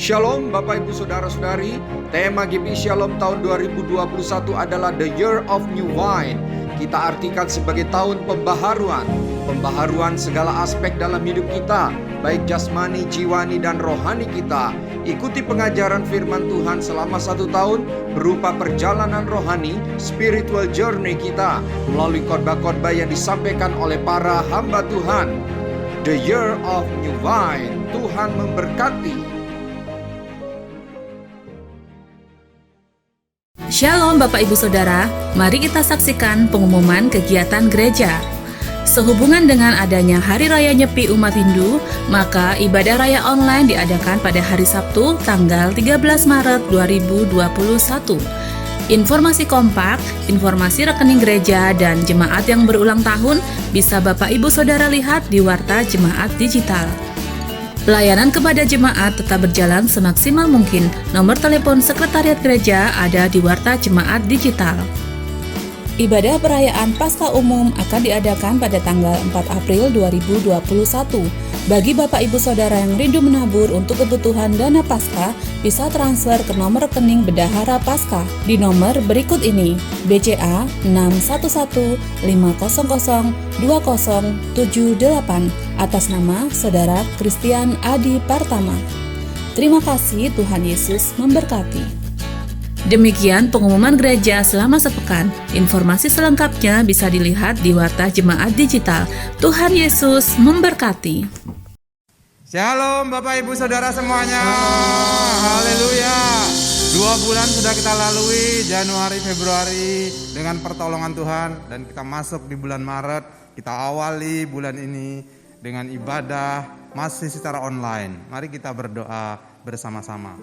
Shalom Bapak Ibu Saudara-saudari. Tema GP Shalom tahun 2021 adalah The Year of New Wine. Kita artikan sebagai tahun pembaharuan. Pembaharuan segala aspek dalam hidup kita, baik jasmani, jiwani, dan rohani kita. Ikuti pengajaran firman Tuhan selama 1 tahun berupa perjalanan rohani, spiritual journey kita melalui khotbah-khotbah yang disampaikan oleh para hamba Tuhan. The Year of New Wine. Tuhan memberkati. Shalom Bapak Ibu Saudara, mari kita saksikan pengumuman kegiatan gereja. Sehubungan dengan adanya Hari Raya Nyepi umat Hindu, maka ibadah raya online diadakan pada hari Sabtu tanggal 13 Maret 2021. Informasi kompak, informasi rekening gereja, dan jemaat yang berulang tahun bisa Bapak Ibu Saudara lihat di Warta Jemaat Digital. Pelayanan kepada jemaat tetap berjalan semaksimal mungkin. Nomor telepon sekretariat gereja ada di Warta Jemaat Digital. Ibadah perayaan Paskah umum akan diadakan pada tanggal 4 April 2021. Bagi Bapak Ibu Saudara yang rindu menabur untuk kebutuhan dana Paskah, bisa transfer ke nomor rekening Bendahara Paskah di nomor berikut ini: BCA 61150020078 atas nama Saudara Christian Adi Partama. Terima kasih, Tuhan Yesus memberkati. Demikian pengumuman gereja selama sepekan. Informasi selengkapnya bisa dilihat di Warta Jemaat Digital. Tuhan Yesus memberkati. Shalom Bapak Ibu Saudara semuanya. Haleluya. 2 bulan sudah kita lalui, Januari, Februari, dengan pertolongan Tuhan, dan kita masuk di bulan Maret. Kita awali bulan ini dengan ibadah masih secara online. Mari kita berdoa bersama-sama.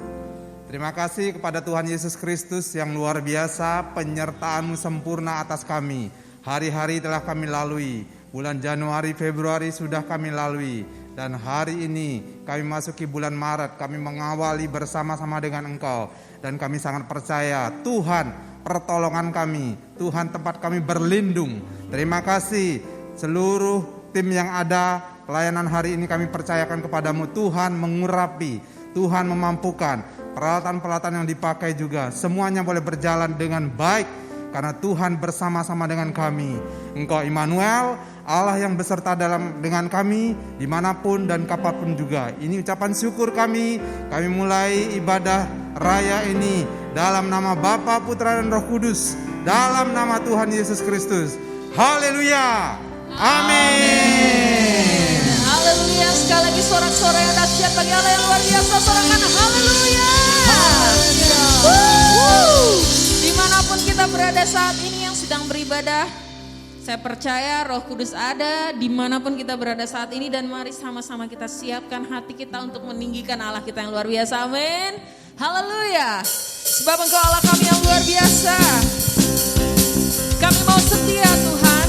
Terima kasih kepada Tuhan Yesus Kristus yang luar biasa, penyertaan-Mu sempurna atas kami. Hari-hari telah kami lalui, bulan Januari, Februari sudah kami lalui, dan hari ini kami masuki bulan Maret, kami mengawali bersama-sama dengan Engkau. Dan kami sangat percaya Tuhan pertolongan kami, Tuhan tempat kami berlindung. Terima kasih seluruh tim yang ada, pelayanan hari ini kami percayakan kepadamu. Tuhan mengurapi, Tuhan memampukan. Peralatan-peralatan yang dipakai juga semuanya boleh berjalan dengan baik karena Tuhan bersama-sama dengan kami. Engkau Immanuel, Allah yang beserta dengan kami dimanapun dan kapanpun juga. Ini ucapan syukur kami. Kami mulai ibadah raya ini dalam nama Bapa, Putra, dan Roh Kudus, dalam nama Tuhan Yesus Kristus. Haleluya. Amin. Haleluya. Sekali lagi sorak-sorai yang dahsyat bagi Allah yang luar biasa. Sorakan haleluya. Dimanapun kita berada saat ini yang sedang beribadah, saya percaya Roh Kudus ada dimanapun kita berada saat ini. Dan mari sama-sama kita siapkan hati kita untuk meninggikan Allah kita yang luar biasa. Amin. Haleluya. Sebab Engkau Allah kami yang luar biasa. Kami mau setia Tuhan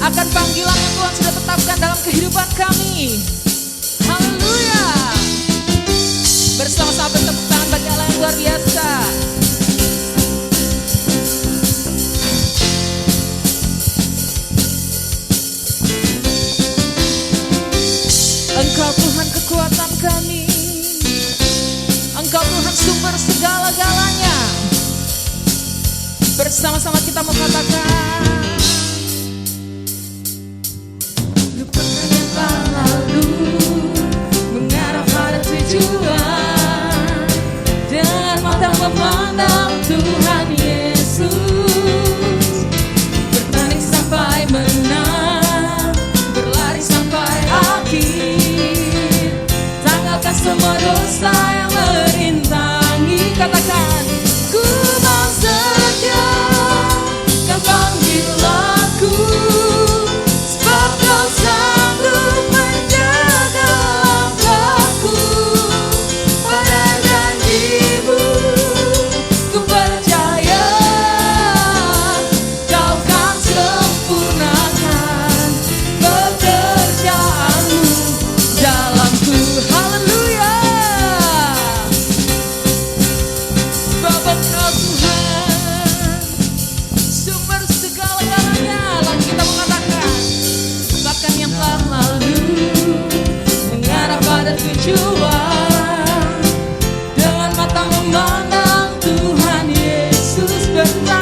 akan panggilan yang Tuhan sudah tetapkan dalam kehidupan kami. Haleluya. Bersama-sama bertepuk tangan bagi Allah yang luar biasa. Engkau Tuhan kekuatan kami, Engkau Tuhan sumber segala-galanya. Bersama-sama kita mau katakan, lupakan yang lalu, mengarah pada tujuan, dengan mata memandang Tuhan Yesus, bertanding sampai menang, berlari sampai akhir, tanggalkan semua dosa yang merintangi. Katakan, ku mau setia, kau panggil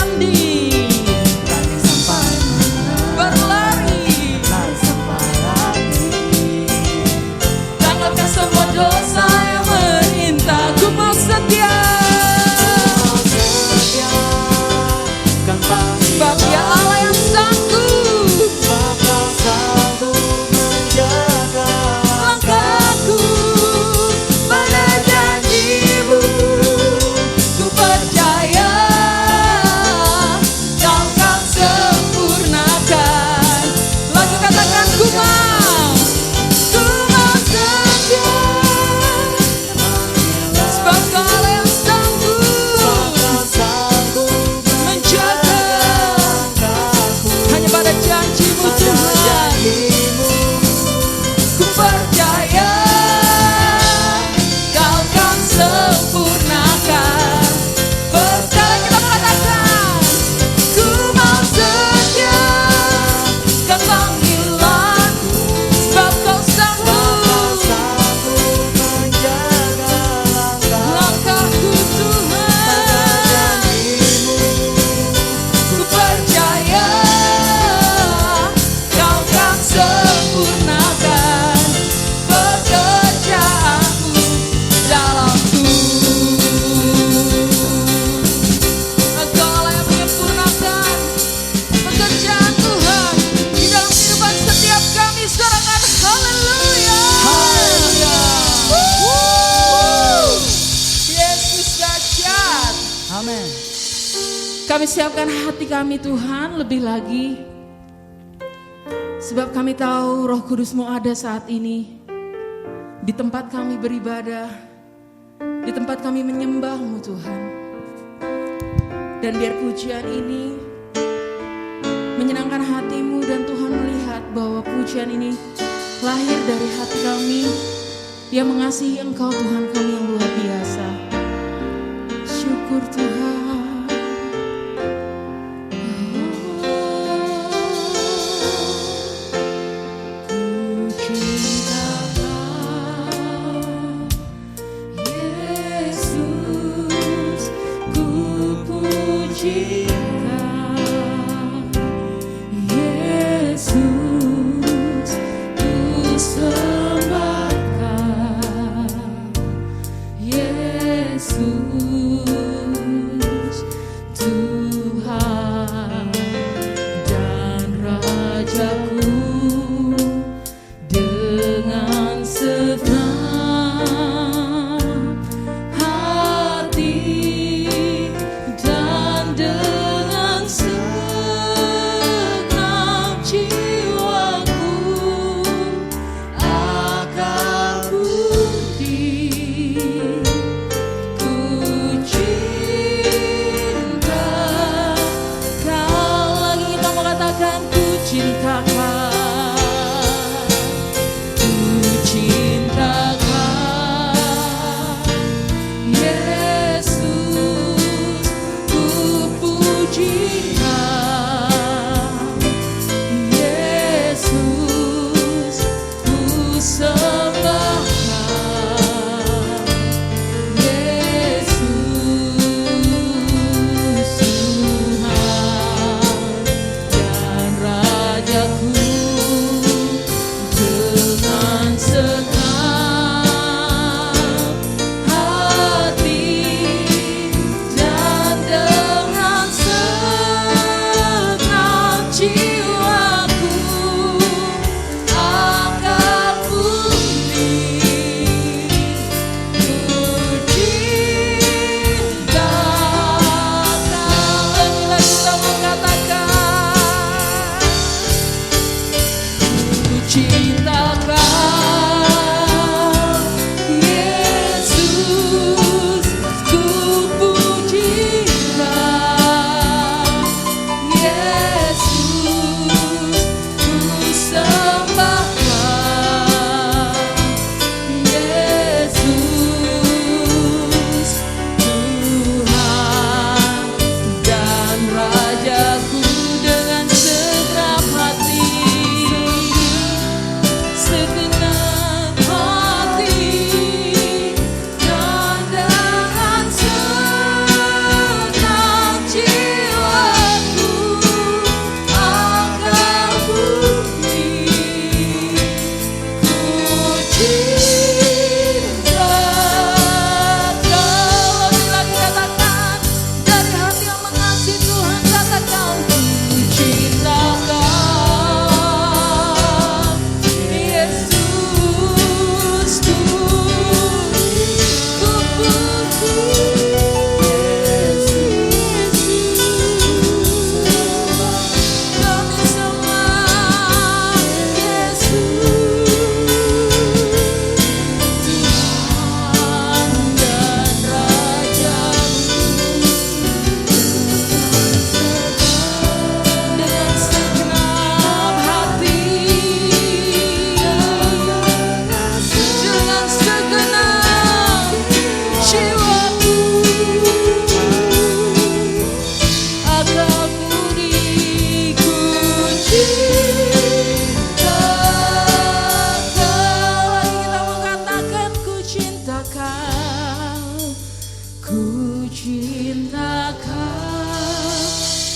bertanding, berlari, tanggalkan semua dosa yang mengintai. Ku mau setia, sebab Dia Allah yang sanggup langkahku pada janji-Mu. Ku percaya Kau akan sempurnakan. Lagu katakan ku mau setia, sebab Kau Allah yang sanggup menjaga. Hanya pada janji-Mu Tuhan, ku percaya Kau akan sempurnakan. Perkara kita mengatakan, ku mau setia, kan panggilanku, sebab Kau sanggup langkahku Tuhan. Ku percaya Kau akan sempurnakan pekerjaanmu dalamku. Engkau Allah yang menyempurnakan pekerjaan Tuhan di dalam kehidupan setiap kami. Sorakan haleluya. Yesus dahsyat. Amin. Kami siapkan hati kami Tuhan lebih lagi, sebab kami tahu Roh Kudus-Mu ada saat ini di tempat kami beribadah, di tempat kami menyembah-Mu Tuhan. Dan biar pujian ini menyenangkan hati-Mu, dan Tuhan melihat bahwa pujian ini lahir dari hati kami yang mengasihi Engkau Tuhan kami yang luar biasa. Syukur Tuhan.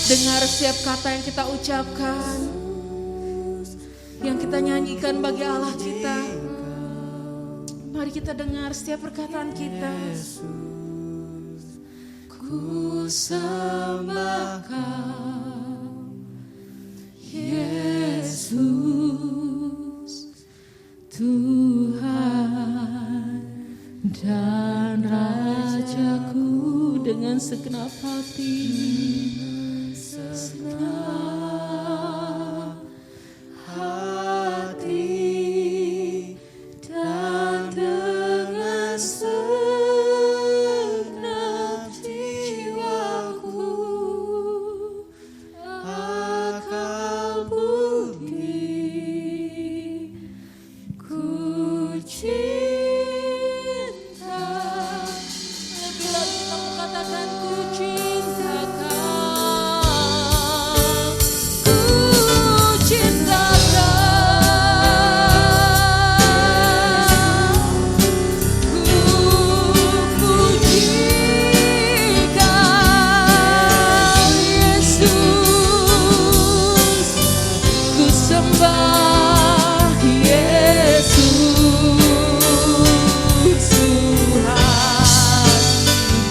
Dengar setiap kata yang kita ucapkan, yang kita nyanyikan bagi Allah kita. Mari kita dengar setiap perkataan kita. Ku sembah Kau, Yesus, Tuhan dan Rajaku, dengan segenap hati, segenap hati, dan dengan segenap jiwaku, akal budi, ku cinta. Lebih lagi kamu katakan, ku cinta Kau, ku cinta Kau, ku puji Kau, Yesus, ku sembah Yesus, Tuhan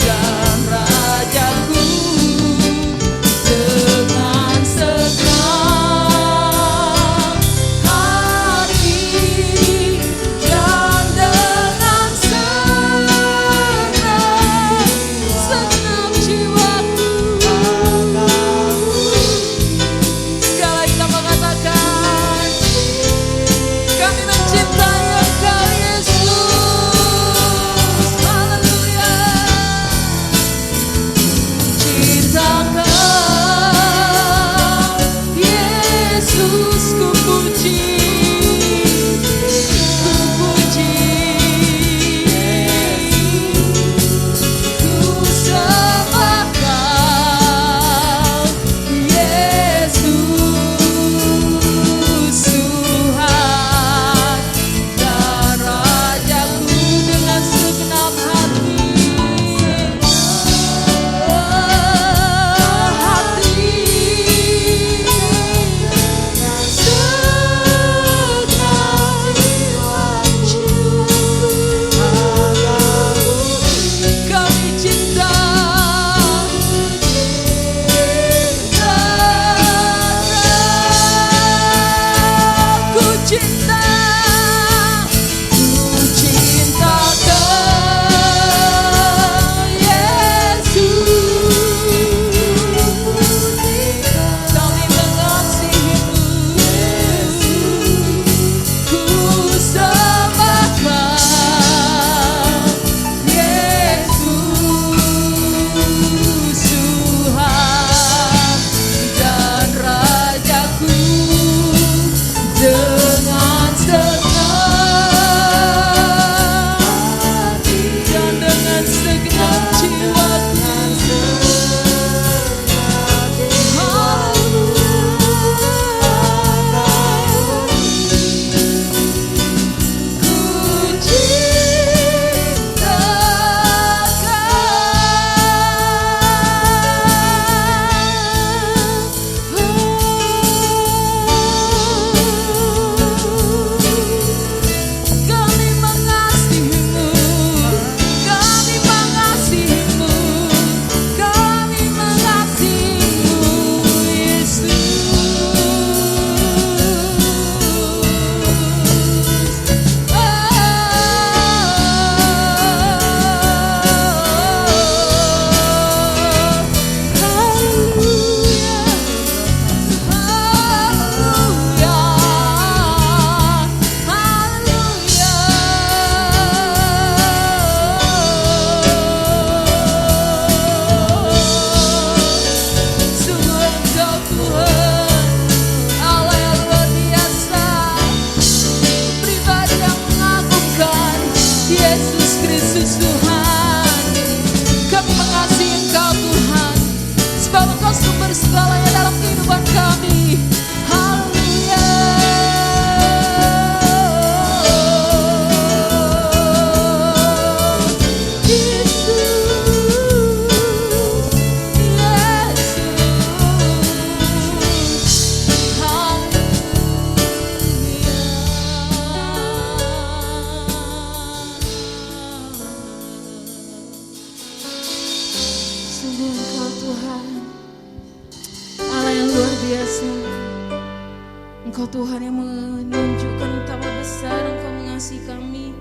dan Rajaku, dengan segenap hati dan dengan segenap jiwaku. Segala kita mengatakan, kami mencintai Engkau Yesus. Haleluya. Cinta Kau, Yesus, ku puji, ku sembah Kau, Yesus, Tuhan dan Rajaku, dengan segenap hati, kami cinta, ku cinta, ku cinta Kau, Yesus, kami mengasihimu, ku sembah Kau, Yesus, Tuhan dan Rajaku, dengan segenap hati dan dengan segenap jiwaku. Ku cinta kami mengasihimu, kami mengasihimu, kami mengasihimu, Yesus. Sungguh Engkau Tuhan, Allah yang luar biasa, pribadi yang mengagumkan, Yesus Kristus Tuhan. Kami mengasihi Engkau Tuhan, sebab Engkau sumber segalanya dalam kehidupan kami. Haleluya. Yesus, Yesus. biasa. Engkau Tuhan yang menunjukkan betapa besar Engkau mengasihi kami.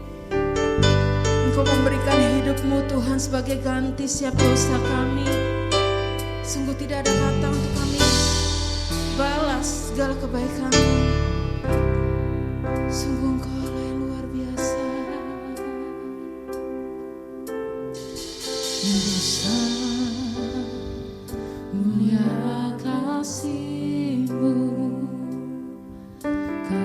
Engkau memberikan hidup-Mu Tuhan sebagai ganti setiap dosa kami. Sungguh tidak ada kata untuk kami balas segala kebaikan-Mu. Sungguh Engkau Allah yang luar biasa. Besar mulia kasih-Mu, Kau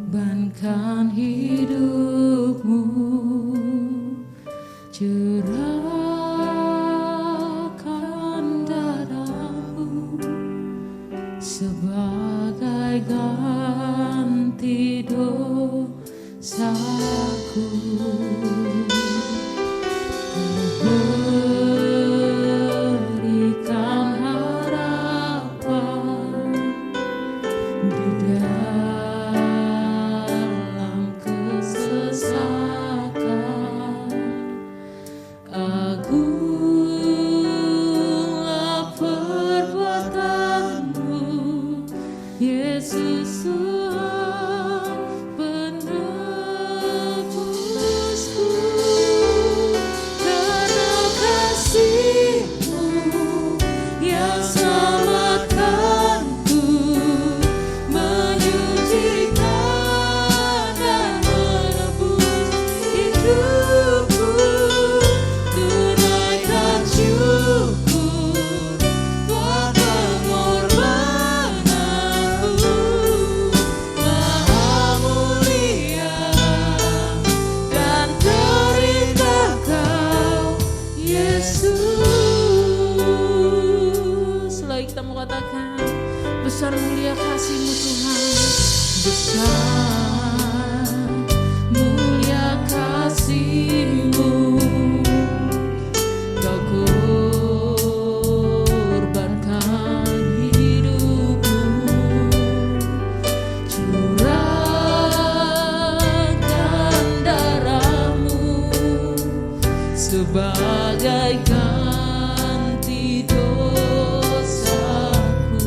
korbankan hidup-Mu, curahkan darah-Mu sebagai ganti dosaku. Berikan harapan di dalam kesesakan. Agunglah perbuatan-Mu, Yesus Tuhan penebusku. Karena kasih-Mu yang selamatkanku, menyucikan dan menebus hidupku. Tunaikan syukur buat pengorbananmu. Maha mulia dan terindah Kau, Yesus. Selalu kita mau katakan, besar mulia kasih-Mu Tuhan. Besar mulia kasih-Mu, Kau korbankan hidup-Mu, curahkan darah-Mu sebagai ganti dosaku.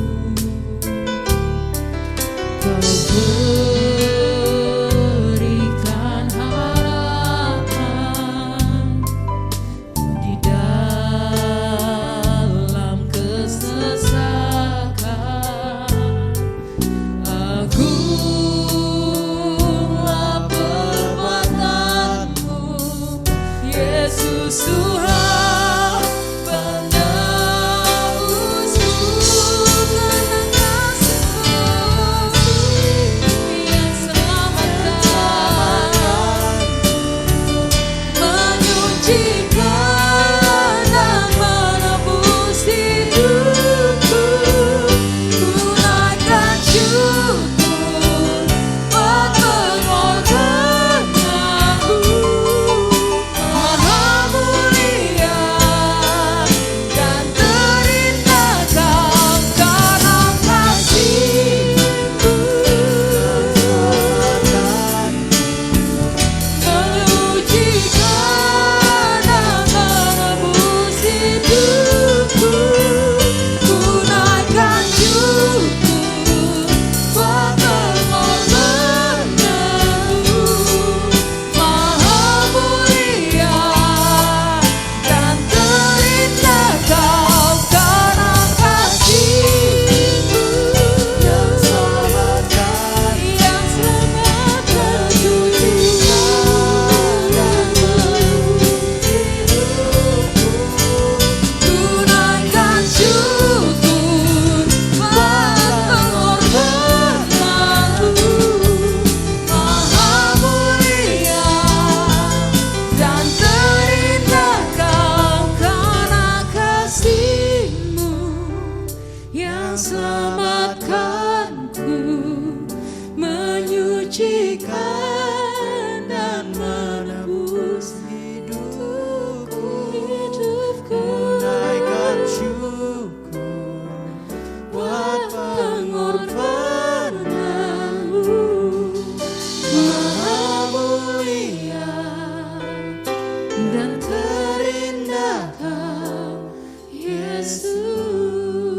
Kau berikan harapan di dalam kesesakan. Agunglah perbuatan-Mu, Yesus Tuhan penebusku. Karena kasih-Mu yang selamatkan, menyucikan dan menebus hidupku. Tunaikan syukur buat pengorbananmu. Maha mulia dan terindah Kau, karena kasih-Mu menyucikan dan menebus hidupku. Tunaikan syukur buat pengorbananmu. Maha mulia dan terindah Kau, karena kasih-Mu yang selamatkan, menyucikan dan menebus hidupku. Tunaikan syukur buat pengorbananmu. Maha mulia dan terindah Kau, karena kasih-Mu yang selamatkanku, menyucikan dan menebus hidupku. Tunaikan syukur buat pengorbananmu. Maha mulia dan terindah Kau, Yesus.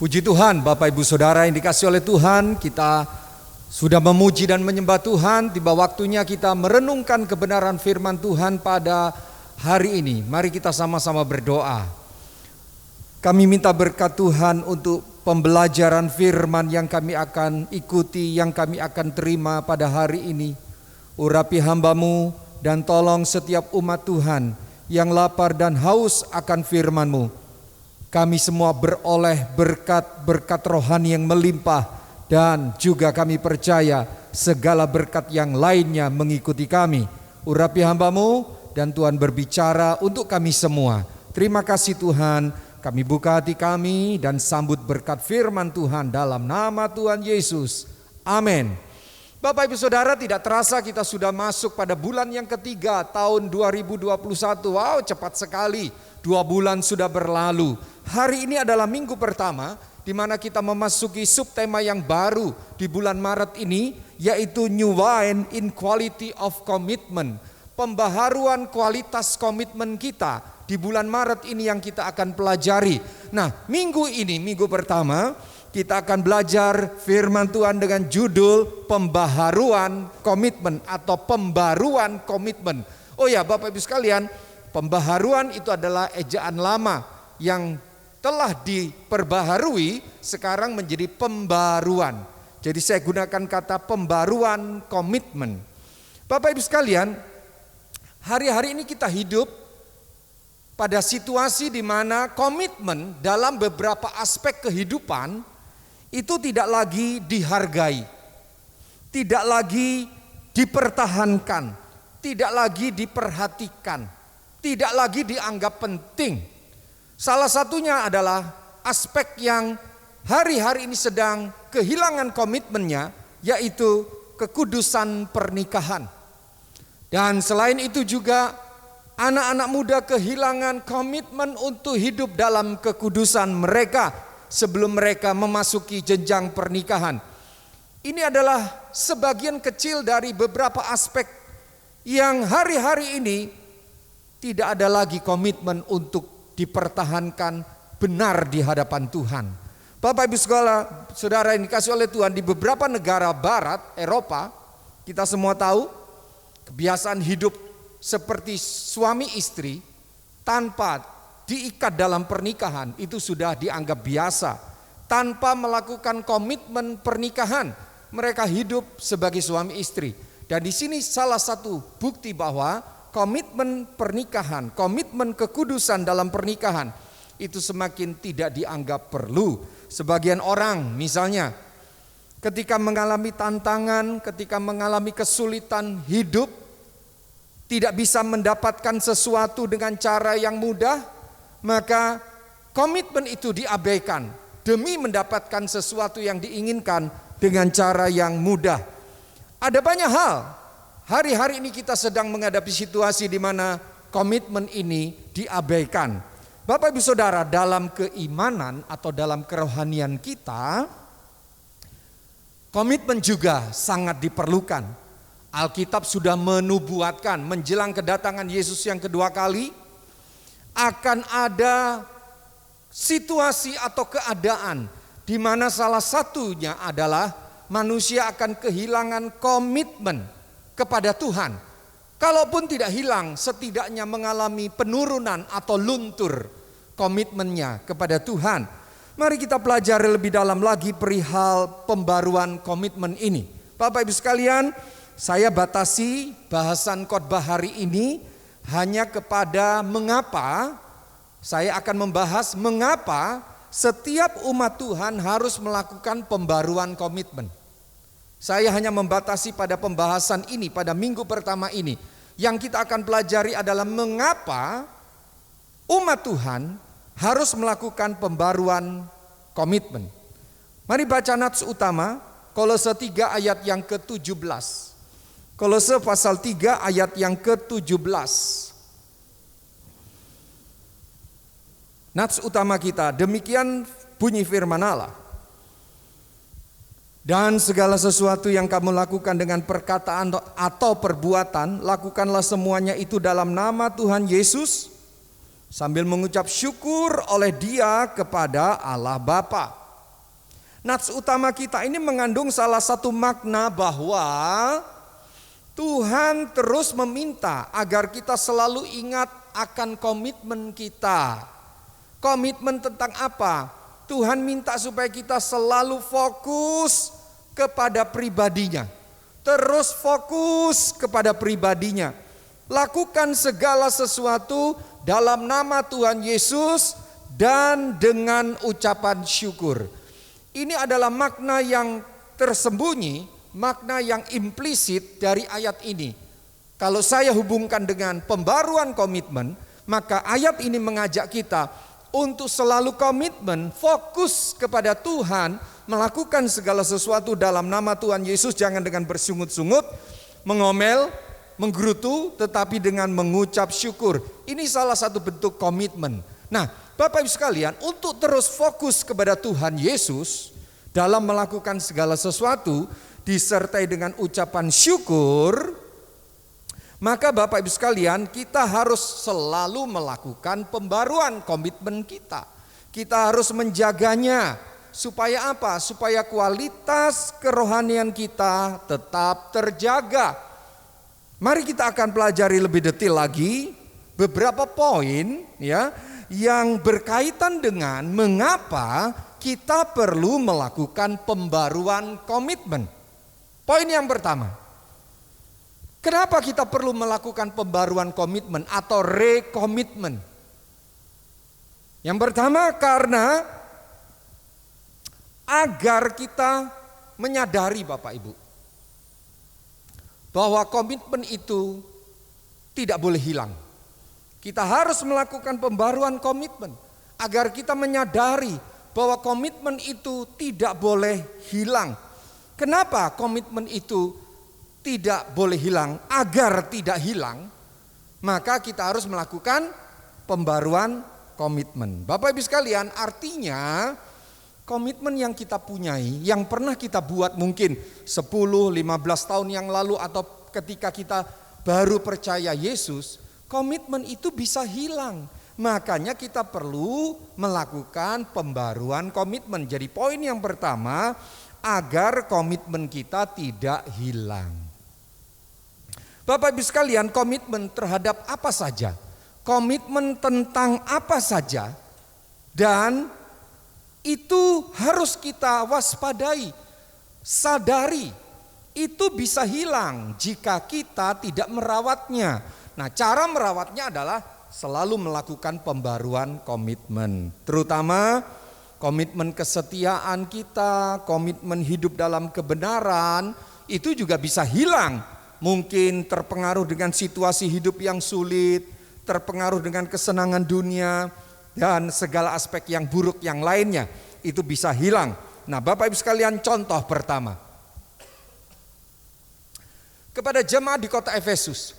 Puji Tuhan, Bapak Ibu Saudara yang dikasihi oleh Tuhan, kita sudah memuji dan menyembah Tuhan. Tiba waktunya kita merenungkan kebenaran firman Tuhan pada hari ini. Mari kita sama-sama berdoa. Kami minta berkat Tuhan untuk pembelajaran firman yang kami akan ikuti, yang kami akan terima pada hari ini. Urapi hamba-Mu dan tolong setiap umat Tuhan yang lapar dan haus akan firman-Mu. Kami semua beroleh berkat rohani yang melimpah, dan juga kami percaya segala berkat yang lainnya mengikuti kami. Urapi hamba-Mu dan Tuhan berbicara untuk kami semua. Terima kasih Tuhan, kami buka hati kami dan sambut berkat firman Tuhan dalam nama Tuhan Yesus. Amin. Bapak Ibu Saudara, tidak terasa kita sudah masuk pada bulan yang ketiga tahun 2021. Wow, cepat sekali. 2 bulan sudah berlalu. Hari ini adalah minggu pertama di mana kita memasuki subtema yang baru di bulan Maret ini, yaitu New Wine in Quality of Commitment. Pembaharuan kualitas komitmen kita di bulan Maret ini yang kita akan pelajari. Nah, minggu ini, minggu pertama, kita akan belajar firman Tuhan dengan judul pembaharuan komitmen atau pembaruan komitmen. Oh ya, Bapak Ibu sekalian, pembaharuan itu adalah ejaan lama yang telah diperbaharui sekarang menjadi pembaruan. Jadi saya gunakan kata pembaruan komitmen. Bapak Ibu sekalian, hari-hari ini kita hidup pada situasi di mana komitmen dalam beberapa aspek kehidupan itu tidak lagi dihargai, tidak lagi dipertahankan, tidak lagi diperhatikan, tidak lagi dianggap penting. Salah satunya adalah aspek yang hari-hari ini sedang kehilangan komitmennya, yaitu kekudusan pernikahan. Dan selain itu juga anak-anak muda kehilangan komitmen untuk hidup dalam kekudusan mereka sebelum mereka memasuki jenjang pernikahan. Ini adalah sebagian kecil dari beberapa aspek yang hari-hari ini tidak ada lagi komitmen untuk dipertahankan benar di hadapan Tuhan. Bapak Ibu Saudara yang dikasihi oleh Tuhan, di beberapa negara barat Eropa, kita semua tahu kebiasaan hidup seperti suami istri tanpa diikat dalam pernikahan itu sudah dianggap biasa. Tanpa melakukan komitmen pernikahan, mereka hidup sebagai suami istri. Dan di sini salah satu bukti bahwa komitmen pernikahan, komitmen kekudusan dalam pernikahan itu semakin tidak dianggap perlu. Sebagian orang misalnya ketika mengalami tantangan, ketika mengalami kesulitan hidup, tidak bisa mendapatkan sesuatu dengan cara yang mudah, maka komitmen itu diabaikan demi mendapatkan sesuatu yang diinginkan dengan cara yang mudah. Ada banyak hal. Hari-hari ini kita sedang menghadapi situasi di mana komitmen ini diabaikan. Bapak Ibu Saudara, dalam keimanan atau dalam kerohanian kita, komitmen juga sangat diperlukan. Alkitab sudah menubuatkan menjelang kedatangan Yesus yang kedua kali akan ada situasi atau keadaan di mana salah satunya adalah manusia akan kehilangan komitmen kepada Tuhan. Kalaupun tidak hilang, setidaknya mengalami penurunan atau luntur komitmennya kepada Tuhan. Mari kita pelajari lebih dalam lagi perihal pembaruan komitmen ini. Bapak Ibu sekalian, saya batasi bahasan khotbah hari ini hanya kepada mengapa. Saya akan membahas mengapa setiap umat Tuhan harus melakukan pembaruan komitmen. Saya hanya membatasi pada pembahasan ini pada minggu pertama ini. Yang kita akan pelajari adalah mengapa umat Tuhan harus melakukan pembaruan komitmen. Mari baca nats utama Kolose 3 ayat yang ke-17. Kolose pasal 3 ayat yang ke-17. Nats utama kita, demikian bunyi firman Allah. Dan segala sesuatu yang kamu lakukan dengan perkataan atau perbuatan, lakukanlah semuanya itu dalam nama Tuhan Yesus, sambil mengucap syukur oleh Dia kepada Allah Bapa. Nats utama kita ini mengandung salah satu makna bahwa Tuhan terus meminta agar kita selalu ingat akan komitmen kita. Komitmen tentang apa? Tuhan minta supaya kita selalu fokus kepada pribadinya. Terus fokus kepada pribadinya. Lakukan segala sesuatu dalam nama Tuhan Yesus dan dengan ucapan syukur. Ini adalah makna yang tersembunyi, makna yang implisit dari ayat ini. Kalau saya hubungkan dengan pembaruan komitmen, maka ayat ini mengajak kita untuk selalu komitmen, fokus kepada Tuhan, melakukan segala sesuatu dalam nama Tuhan Yesus, jangan dengan bersungut-sungut, mengomel, menggerutu, tetapi dengan mengucap syukur. Ini salah satu bentuk komitmen. Nah, Bapak Ibu sekalian, untuk terus fokus kepada Tuhan Yesus dalam melakukan segala sesuatu disertai dengan ucapan syukur, maka Bapak Ibu sekalian, kita harus selalu melakukan pembaruan komitmen kita. Kita harus menjaganya. Supaya apa? Supaya kualitas kerohanian kita tetap terjaga. Mari kita akan pelajari lebih detail lagi beberapa poin ya yang berkaitan dengan mengapa kita perlu melakukan pembaruan komitmen. Poin yang pertama, kenapa kita perlu melakukan pembaruan komitmen atau rekomitmen? Yang pertama, karena agar kita menyadari Bapak Ibu bahwa komitmen itu tidak boleh hilang. Kita harus melakukan pembaruan komitmen agar kita menyadari bahwa komitmen itu tidak boleh hilang. Kenapa komitmen itu tidak boleh hilang? Agar tidak hilang, maka kita harus melakukan pembaruan komitmen. Bapak Ibu sekalian, artinya komitmen yang kita punyai, yang pernah kita buat mungkin 10-15 tahun yang lalu atau ketika kita baru percaya Yesus, komitmen itu bisa hilang. Makanya kita perlu melakukan pembaruan komitmen. Jadi poin yang pertama, agar komitmen kita tidak hilang. Bapak Ibu sekalian, komitmen terhadap apa saja? Komitmen tentang apa saja? Dan itu harus kita waspadai, sadari, itu bisa hilang jika kita tidak merawatnya. Nah, cara merawatnya adalah selalu melakukan pembaruan komitmen, terutama komitmen kesetiaan kita, komitmen hidup dalam kebenaran, itu juga bisa hilang. Mungkin terpengaruh dengan situasi hidup yang sulit, terpengaruh dengan kesenangan dunia, dan segala aspek yang buruk yang lainnya, itu bisa hilang. Nah, Bapak Ibu sekalian, contoh pertama. Kepada jemaat di kota Efesus,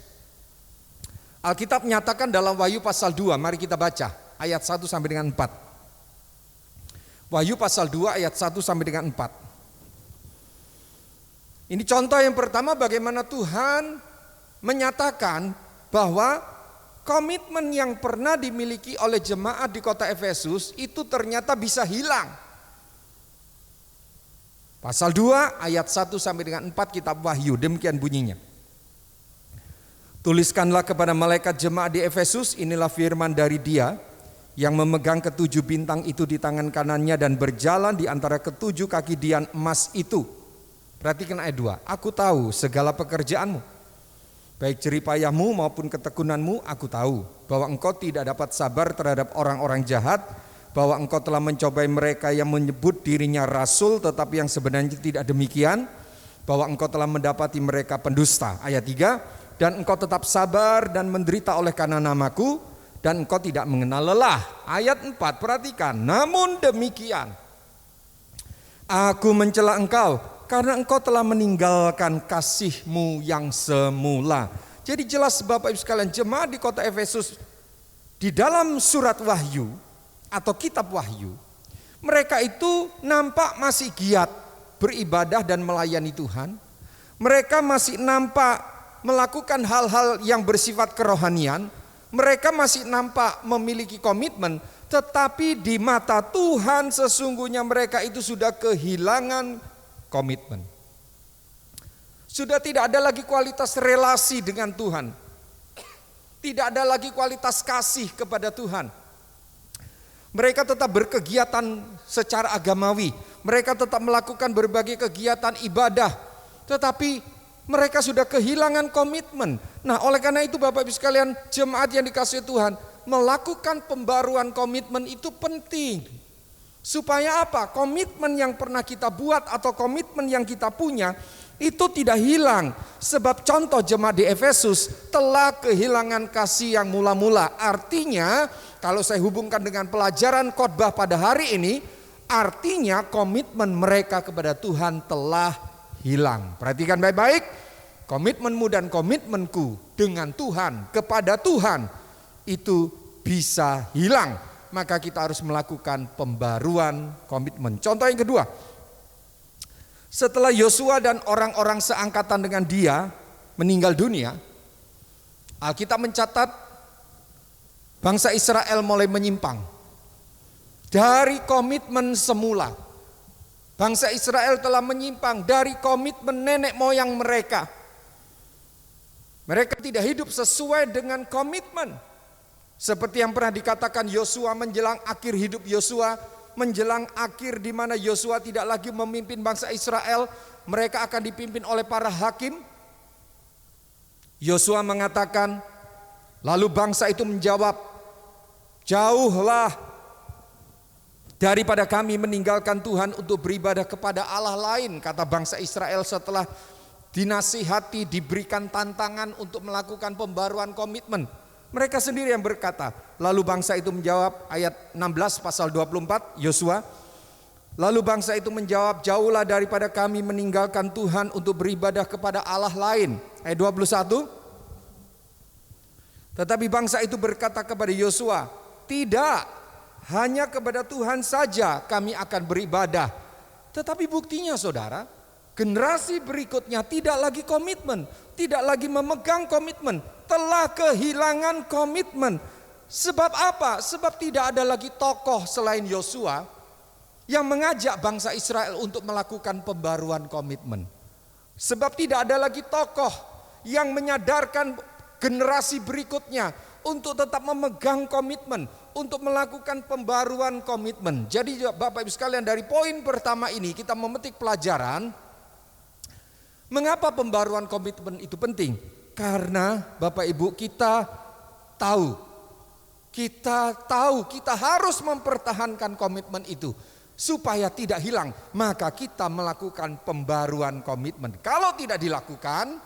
Alkitab menyatakan dalam Wahyu pasal 2, mari kita baca ayat 1 sampai dengan 4. Wahyu pasal 2 ayat 1 sampai dengan 4. Ini contoh yang pertama bagaimana Tuhan menyatakan bahwa komitmen yang pernah dimiliki oleh jemaat di kota Efesus itu ternyata bisa hilang. Pasal 2 ayat 1 sampai dengan 4 kitab Wahyu, demikian bunyinya. Tuliskanlah kepada malaikat jemaat di Efesus, inilah firman dari Dia yang memegang ketujuh bintang itu di tangan kanannya dan berjalan di antara ketujuh kaki dian emas itu. Perhatikan ayat 2. Aku tahu segala pekerjaanmu, baik jeripayahmu maupun ketekunanmu. Aku tahu bahwa engkau tidak dapat sabar terhadap orang-orang jahat, bahwa engkau telah mencobai mereka yang menyebut dirinya rasul tetapi yang sebenarnya tidak demikian, bahwa engkau telah mendapati mereka pendusta. Ayat 3. Dan engkau tetap sabar dan menderita oleh karena namaku, dan engkau tidak mengenal lelah. Ayat 4, perhatikan. Namun demikian, aku mencela engkau karena engkau telah meninggalkan kasihmu yang semula. Jadi jelas Bapak Ibu sekalian, jemaat di kota Efesus di dalam surat Wahyu atau kitab Wahyu, mereka itu nampak masih giat beribadah dan melayani Tuhan. Mereka masih nampak melakukan hal-hal yang bersifat kerohanian. Mereka masih nampak memiliki komitmen, tetapi di mata Tuhan sesungguhnya mereka itu sudah kehilangan komitmen. Sudah tidak ada lagi kualitas relasi dengan Tuhan. Tidak ada lagi kualitas kasih kepada Tuhan. Mereka tetap berkegiatan secara agamawi. Mereka tetap melakukan berbagai kegiatan ibadah. Tetapi mereka sudah kehilangan komitmen. Nah, oleh karena itu Bapak Ibu sekalian, jemaat yang dikasihi Tuhan, melakukan pembaruan komitmen itu penting. Supaya apa? Komitmen yang pernah kita buat atau komitmen yang kita punya itu tidak hilang. Sebab contoh jemaat di Efesus telah kehilangan kasih yang mula-mula. Artinya kalau saya hubungkan dengan pelajaran khotbah pada hari ini, artinya komitmen mereka kepada Tuhan telah hilang. Perhatikan baik-baik, komitmenmu dan komitmenku dengan Tuhan, kepada Tuhan itu bisa hilang. Maka kita harus melakukan pembaruan komitmen. Contoh yang kedua, setelah Yosua dan orang-orang seangkatan dengan dia meninggal dunia, Alkitab mencatat bangsa Israel mulai menyimpang dari komitmen semula. Bangsa Israel telah menyimpang dari komitmen nenek moyang mereka. Mereka tidak hidup sesuai dengan komitmen. Seperti yang pernah dikatakan Yosua menjelang akhir hidup Yosua, menjelang akhir di mana Yosua tidak lagi memimpin bangsa Israel, mereka akan dipimpin oleh para hakim. Yosua mengatakan, lalu bangsa itu menjawab, jauhlah daripada kami meninggalkan Tuhan untuk beribadah kepada Allah lain, kata bangsa Israel setelah dinasihati, diberikan tantangan untuk melakukan pembaruan komitmen. Mereka sendiri yang berkata. Lalu bangsa itu menjawab, ayat 16 pasal 24 Yosua. Lalu bangsa itu menjawab, jauhlah daripada kami meninggalkan Tuhan untuk beribadah kepada Allah lain. Ayat 21. Tetapi bangsa itu berkata kepada Yosua, tidak, hanya kepada Tuhan saja kami akan beribadah. Tetapi buktinya saudara, generasi berikutnya tidak lagi komitmen, tidak lagi memegang komitmen, telah kehilangan komitmen. Sebab apa? Sebab tidak ada lagi tokoh selain Yosua yang mengajak bangsa Israel untuk melakukan pembaruan komitmen. Sebab tidak ada lagi tokoh yang menyadarkan generasi berikutnya untuk tetap memegang komitmen, untuk melakukan pembaruan komitmen. Jadi Bapak Ibu sekalian, dari poin pertama ini kita memetik pelajaran mengapa pembaruan komitmen itu penting. Karena Bapak Ibu kita tahu kita harus mempertahankan komitmen itu supaya tidak hilang. Maka kita melakukan pembaruan komitmen. Kalau tidak dilakukan,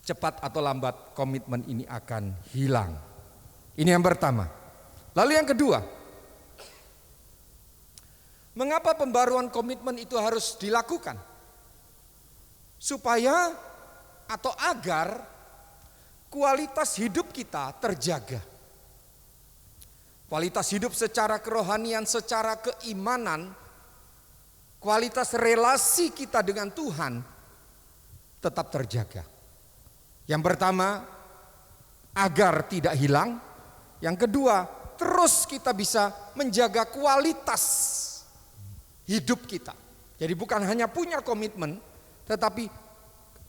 cepat atau lambat komitmen ini akan hilang. Ini yang pertama. Lalu yang kedua, mengapa pembaruan komitmen itu harus dilakukan? Supaya atau agar kualitas hidup kita terjaga. Kualitas hidup secara kerohanian, secara keimanan, kualitas relasi kita dengan Tuhan tetap terjaga. Yang pertama, agar tidak hilang. Yang kedua, terus kita bisa menjaga kualitas hidup kita. Jadi bukan hanya punya komitmen, tetapi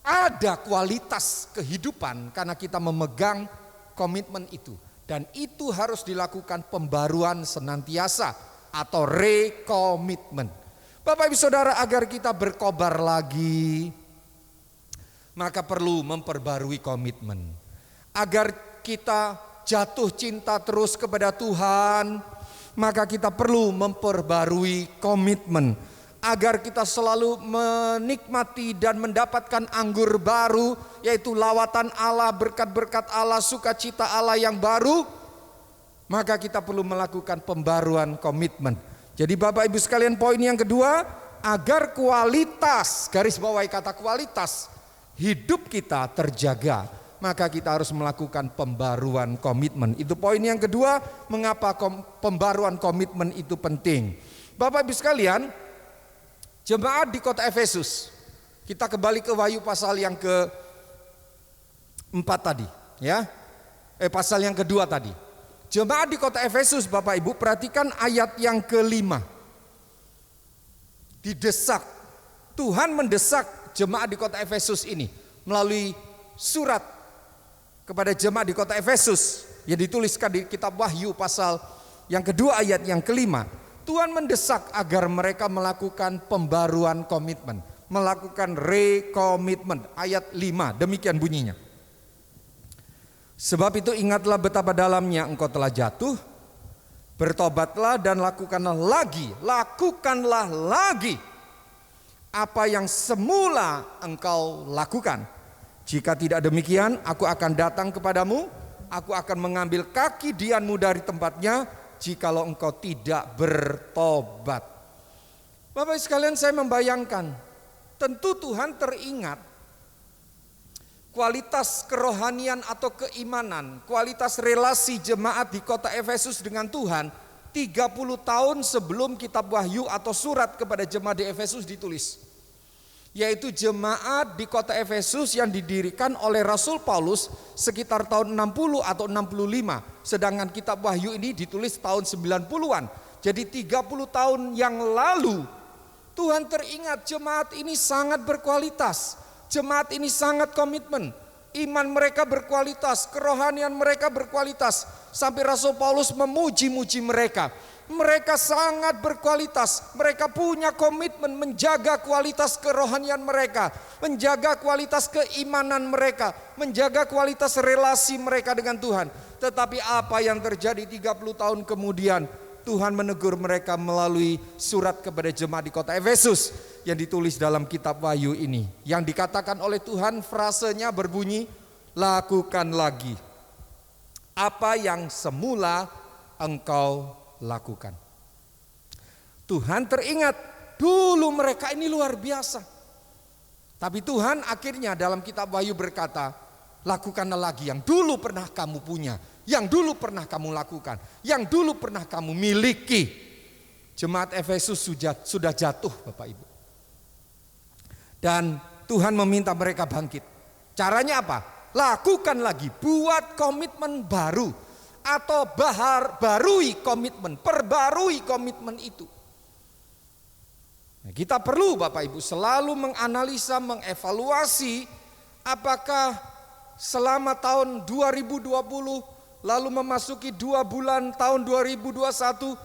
ada kualitas kehidupan karena kita memegang komitmen itu. Dan itu harus dilakukan pembaruan senantiasa atau rekomitmen. Bapak Ibu Saudara, agar kita berkobar lagi, maka perlu memperbarui komitmen. Agar kita jatuh cinta terus kepada Tuhan, maka kita perlu memperbarui komitmen. Agar kita selalu menikmati dan mendapatkan anggur baru, yaitu lawatan Allah, berkat-berkat Allah, sukacita Allah yang baru, maka kita perlu melakukan pembaruan komitmen. Jadi Bapak Ibu sekalian, poin yang kedua, agar kualitas, garis bawahi kata kualitas, hidup kita terjaga, maka kita harus melakukan pembaruan komitmen. Itu poin yang kedua, mengapa pembaruan komitmen itu penting. Bapak Ibu sekalian, jemaat di kota Efesus, kita kembali ke Wahyu pasal yang ke-4 tadi, ya. Pasal yang kedua tadi. Jemaat di kota Efesus, Bapak Ibu, perhatikan ayat yang kelima. Didesak, Tuhan mendesak jemaat di kota Efesus ini melalui surat kepada jemaat di kota Efesus yang dituliskan di kitab Wahyu pasal yang kedua ayat yang kelima. Tuhan mendesak agar mereka melakukan pembaruan komitmen, melakukan rekomitmen. Ayat 5 demikian bunyinya. Sebab itu ingatlah betapa dalamnya engkau telah jatuh, bertobatlah dan lakukanlah lagi apa yang semula engkau lakukan. Jika tidak demikian, aku akan datang kepadamu, aku akan mengambil kaki dianmu dari tempatnya, jikalau engkau tidak bertobat. Bapak sekalian, saya membayangkan, tentu Tuhan teringat kualitas kerohanian atau keimanan, kualitas relasi jemaat di kota Efesus dengan Tuhan 30 tahun sebelum kitab Wahyu atau surat kepada jemaat di Efesus ditulis. Yaitu jemaat di kota Efesus yang didirikan oleh Rasul Paulus sekitar tahun 60 atau 65. Sedangkan kitab Wahyu ini ditulis tahun 90-an. Jadi 30 tahun yang lalu Tuhan teringat jemaat ini sangat berkualitas. Jemaat ini sangat komitmen, iman mereka berkualitas, kerohanian mereka berkualitas. Sampai Rasul Paulus memuji-muji mereka. Mereka sangat berkualitas, mereka punya komitmen menjaga kualitas kerohanian mereka, menjaga kualitas keimanan mereka, menjaga kualitas relasi mereka dengan Tuhan. Tetapi apa yang terjadi 30 tahun kemudian? Tuhan menegur mereka melalui surat kepada jemaat di kota Efesus yang ditulis dalam kitab Wahyu ini. Yang dikatakan oleh Tuhan, frasenya berbunyi, lakukan lagi apa yang semula engkau lakukan. Tuhan teringat, dulu mereka ini luar biasa. Tapi Tuhan akhirnya dalam kitab Wahyu berkata, lakukanlah lagi yang dulu pernah kamu punya, yang dulu pernah kamu lakukan, yang dulu pernah kamu miliki. Jemaat Efesus sudah jatuh, Bapak Ibu. Dan Tuhan meminta mereka bangkit. Caranya apa? Lakukan lagi, buat komitmen baru. Atau barui komitmen, perbarui komitmen itu. Nah, kita perlu Bapak Ibu selalu menganalisa, mengevaluasi apakah selama tahun 2020 lalu memasuki 2 bulan tahun 2021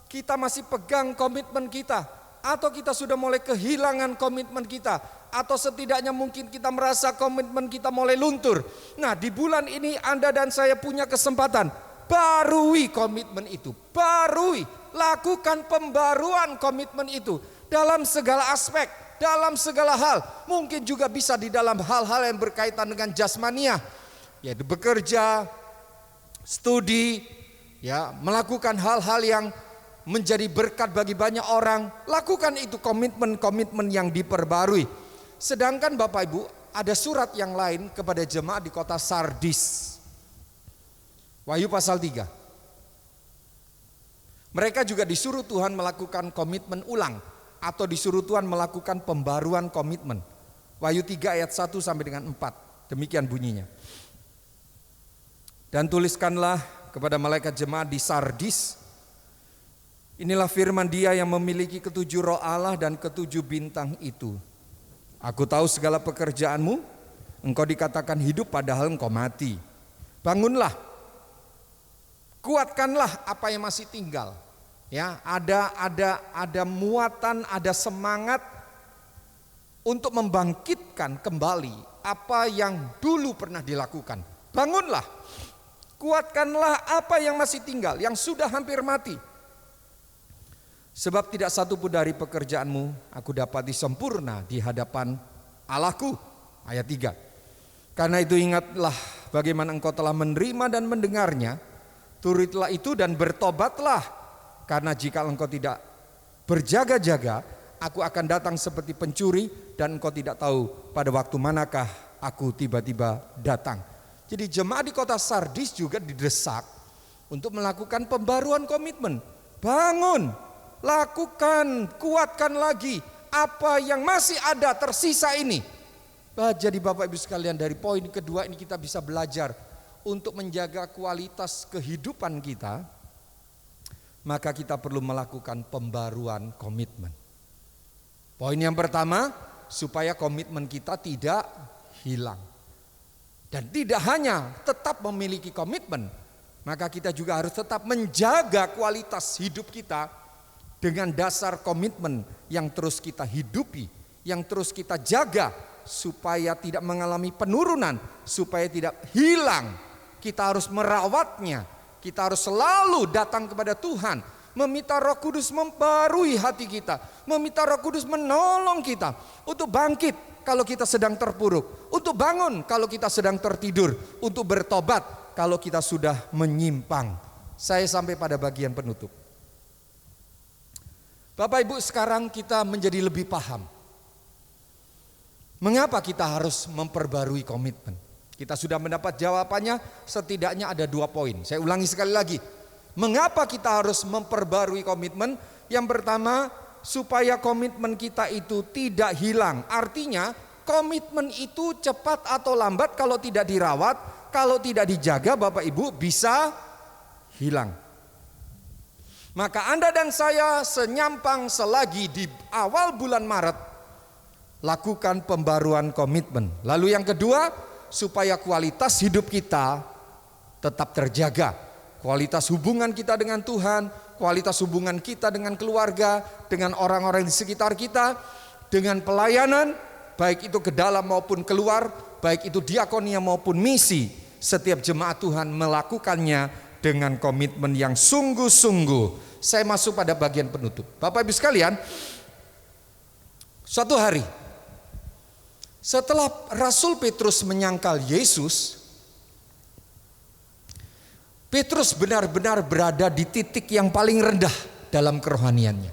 kita masih pegang komitmen kita, atau kita sudah mulai kehilangan komitmen kita, atau setidaknya mungkin kita merasa komitmen kita mulai luntur. Nah, di bulan ini Anda dan saya punya kesempatan barui komitmen itu, lakukan pembaruan komitmen itu dalam segala aspek, dalam segala hal. Mungkin juga bisa di dalam hal-hal yang berkaitan dengan jasmania, yaitu bekerja, studi, ya, melakukan hal-hal yang menjadi berkat bagi banyak orang. Lakukan itu komitmen-komitmen yang diperbarui. Sedangkan Bapak Ibu, ada surat yang lain kepada jemaat di kota Sardis. Wahyu pasal 3. Mereka juga disuruh Tuhan melakukan komitmen ulang, atau disuruh Tuhan melakukan pembaruan komitmen. Wahyu 3 ayat 1 sampai dengan 4. Demikian bunyinya. Dan tuliskanlah kepada malaikat jemaat di Sardis, inilah firman Dia yang memiliki 7 roh Allah dan 7 bintang itu. Aku tahu segala pekerjaanmu, engkau dikatakan hidup padahal engkau mati. Bangunlah, kuatkanlah apa yang masih tinggal. Ya, ada muatan, ada semangat untuk membangkitkan kembali apa yang dulu pernah dilakukan. Bangunlah, kuatkanlah apa yang masih tinggal, yang sudah hampir mati. Sebab tidak satu pun dari pekerjaanmu aku dapati sempurna di hadapan Allahku. Ayat 3. Karena itu ingatlah bagaimana engkau telah menerima dan mendengarnya, turutlah itu dan bertobatlah. Karena jika engkau tidak berjaga-jaga, aku akan datang seperti pencuri dan engkau tidak tahu pada waktu manakah aku tiba-tiba datang. Jadi jemaat di kota Sardis juga didesak untuk melakukan pembaruan komitmen. Bangun, lakukan, kuatkan lagi apa yang masih ada tersisa ini. Jadi Bapak Ibu sekalian, dari poin kedua ini kita bisa belajar untuk menjaga kualitas kehidupan kita, maka kita perlu melakukan pembaruan komitmen. Poin yang pertama, supaya komitmen kita tidak hilang. Dan tidak hanya tetap memiliki komitmen, maka kita juga harus tetap menjaga kualitas hidup kita dengan dasar komitmen yang terus kita hidupi, yang terus kita jaga supaya tidak mengalami penurunan, supaya tidak hilang. Kita harus merawatnya, kita harus selalu datang kepada Tuhan, meminta Roh Kudus membarui hati kita, meminta Roh Kudus menolong kita untuk bangkit kalau kita sedang terpuruk, untuk bangun kalau kita sedang tertidur, untuk bertobat kalau kita sudah menyimpang. Saya sampai pada bagian penutup. Bapak Ibu, sekarang kita menjadi lebih paham mengapa kita harus memperbarui komitmen. Kita sudah mendapat jawabannya, setidaknya ada 2 poin. Saya ulangi sekali lagi. Mengapa kita harus memperbarui komitmen? Yang pertama, supaya komitmen kita itu tidak hilang. Artinya komitmen itu cepat atau lambat kalau tidak dirawat, kalau tidak dijaga, Bapak Ibu, bisa hilang. Maka Anda dan saya senyampang selagi di awal bulan Maret lakukan pembaruan komitmen. Lalu yang kedua, supaya kualitas hidup kita tetap terjaga. Kualitas hubungan kita dengan Tuhan, kualitas hubungan kita dengan keluarga, dengan orang-orang di sekitar kita, dengan pelayanan, baik itu ke dalam maupun keluar, baik itu diakonia maupun misi. Setiap jemaat Tuhan melakukannya dengan komitmen yang sungguh-sungguh. Saya masuk pada bagian penutup. Bapak Ibu sekalian, suatu hari setelah Rasul Petrus menyangkal Yesus, Petrus benar-benar berada di titik yang paling rendah dalam kerohaniannya.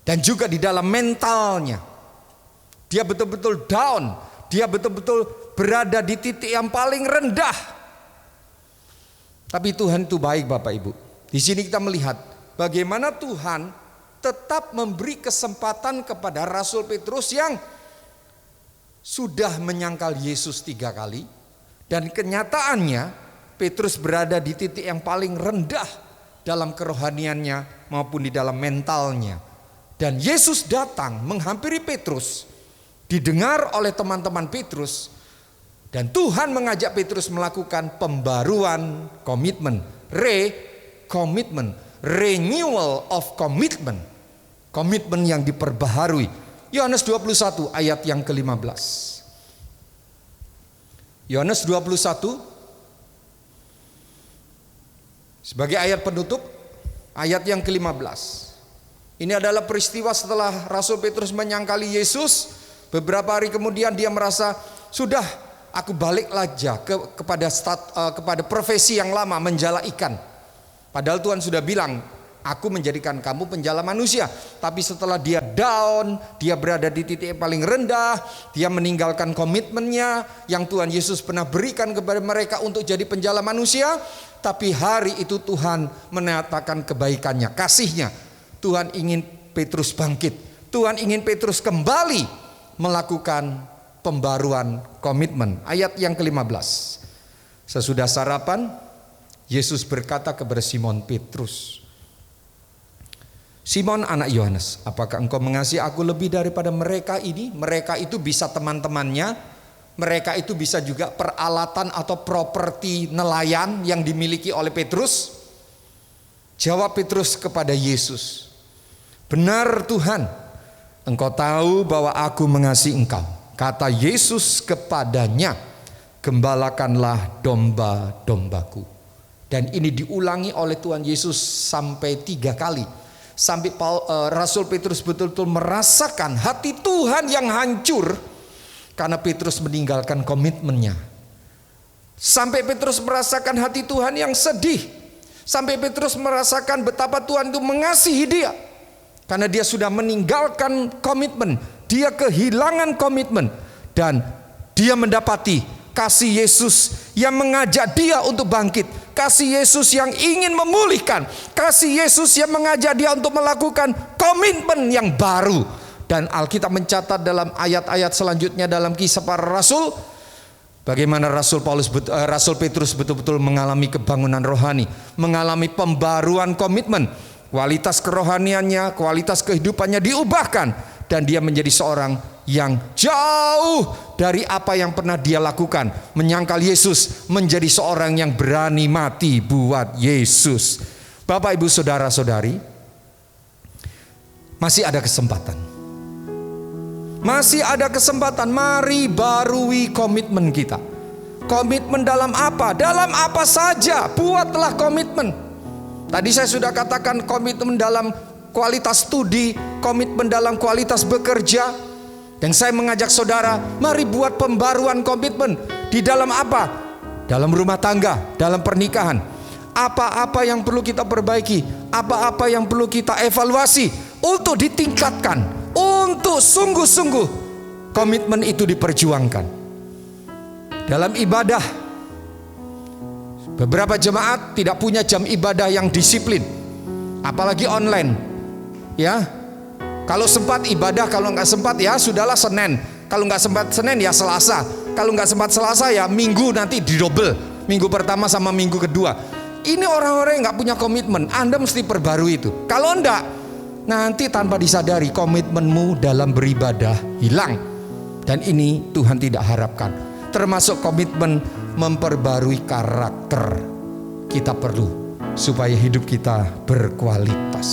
Dan juga di dalam mentalnya. Dia betul-betul down, dia betul-betul berada di titik yang paling rendah. Tapi Tuhan itu baik, Bapak Ibu. Di sini kita melihat bagaimana Tuhan tetap memberi kesempatan kepada Rasul Petrus yang sudah menyangkal Yesus 3 kali. Dan kenyataannya Petrus berada di titik yang paling rendah dalam kerohaniannya maupun di dalam mentalnya. Dan Yesus datang menghampiri Petrus, didengar oleh teman-teman Petrus, dan Tuhan mengajak Petrus melakukan pembaruan komitmen, re-komitmen, renewal of commitment, komitmen yang diperbaharui. Yohanes 21 ayat yang ke-15. Yohanes 21 sebagai ayat penutup, ayat yang ke-15. Ini adalah peristiwa setelah Rasul Petrus menyangkali Yesus. Beberapa hari kemudian dia merasa, sudah aku balik aja kepada profesi yang lama, menjala ikan. Padahal Tuhan sudah bilang, aku menjadikan kamu penjala manusia. Tapi setelah dia down, dia berada di titik yang paling rendah, dia meninggalkan komitmennya yang Tuhan Yesus pernah berikan kepada mereka untuk jadi penjala manusia. Tapi hari itu Tuhan menyatakan kebaikannya, kasihnya. Tuhan ingin Petrus bangkit. Tuhan ingin Petrus kembali melakukan pembaruan komitmen. Ayat yang ke-15. Sesudah sarapan, Yesus berkata kepada Simon Petrus, Simon anak Yohanes, apakah engkau mengasihi aku lebih daripada mereka ini? Mereka itu bisa teman-temannya, mereka itu bisa juga peralatan atau properti nelayan yang dimiliki oleh Petrus. Jawab Petrus kepada Yesus, benar Tuhan, engkau tahu bahwa aku mengasihi engkau. Kata Yesus kepadanya, gembalakanlah domba-dombaku. Dan ini diulangi oleh Tuhan Yesus sampai 3 kali. Sampai Rasul Petrus betul-betul merasakan hati Tuhan yang hancur karena Petrus meninggalkan komitmennya. Sampai Petrus merasakan hati Tuhan yang sedih. Sampai Petrus merasakan betapa Tuhan itu mengasihi dia karena dia sudah meninggalkan komitmen. Dia kehilangan komitmen dan dia mendapati kasih Yesus yang mengajak dia untuk bangkit. Kasih Yesus yang ingin memulihkan. Kasih Yesus yang mengajak dia untuk melakukan komitmen yang baru. Dan Alkitab mencatat dalam ayat-ayat selanjutnya dalam Kisah Para Rasul, Bagaimana Rasul Petrus betul-betul mengalami kebangunan rohani, mengalami pembaruan komitmen, kualitas kerohaniannya, kualitas kehidupannya diubahkan, dan dia menjadi seorang yang jauh dari apa yang pernah dia lakukan, menyangkal Yesus, menjadi seorang yang berani mati buat Yesus. Bapak, Ibu, saudara-saudari, masih ada kesempatan. Masih ada kesempatan. Mari barui komitmen kita. Komitmen dalam apa? Dalam apa saja, buatlah komitmen. Tadi saya sudah katakan komitmen dalam kualitas studi, komitmen dalam kualitas bekerja. Dan saya mengajak saudara, mari buat pembaruan komitmen. Di dalam apa? Dalam rumah tangga, dalam pernikahan. Apa-apa yang perlu kita perbaiki, apa-apa yang perlu kita evaluasi untuk ditingkatkan, untuk sungguh-sungguh komitmen itu diperjuangkan. Dalam ibadah, beberapa jemaat tidak punya jam ibadah yang disiplin, apalagi online. Ya, kalau sempat ibadah, kalau nggak sempat ya sudahlah Senin. Kalau nggak sempat Senin ya Selasa. Kalau nggak sempat Selasa ya Minggu, nanti didobel. Minggu pertama sama minggu kedua. Ini orang-orang yang nggak punya komitmen. Anda mesti perbarui itu. Kalau enggak, nanti tanpa disadari komitmenmu dalam beribadah hilang. Dan ini Tuhan tidak harapkan. Termasuk komitmen memperbarui karakter. Kita perlu supaya hidup kita berkualitas.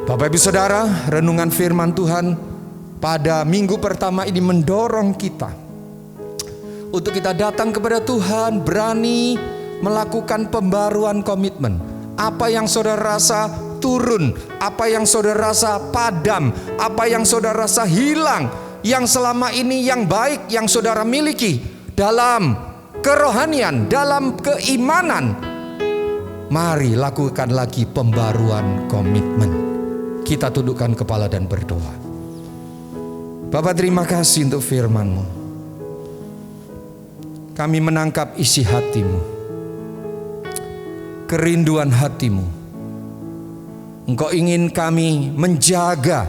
Bapak, Ibu, Saudara, renungan firman Tuhan pada minggu pertama ini mendorong kita untuk kita datang kepada Tuhan, berani melakukan pembaruan komitmen. Apa yang saudara rasa turun, apa yang saudara rasa padam, apa yang saudara rasa hilang, yang selama ini yang baik yang saudara miliki dalam kerohanian, dalam keimanan, mari lakukan lagi pembaruan komitmen. Kita tundukkan kepala dan berdoa. Bapa, terima kasih untuk firman-Mu. Kami menangkap isi hati-Mu, kerinduan hati-Mu. Engkau ingin kami menjaga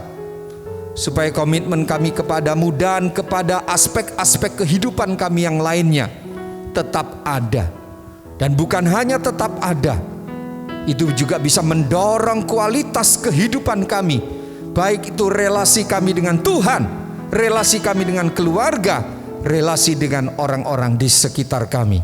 supaya komitmen kami kepadamu dan kepada aspek-aspek kehidupan kami yang lainnya tetap ada. Dan bukan hanya tetap ada, itu juga bisa mendorong kualitas kehidupan kami, baik itu relasi kami dengan Tuhan, relasi kami dengan keluarga, relasi dengan orang-orang di sekitar kami,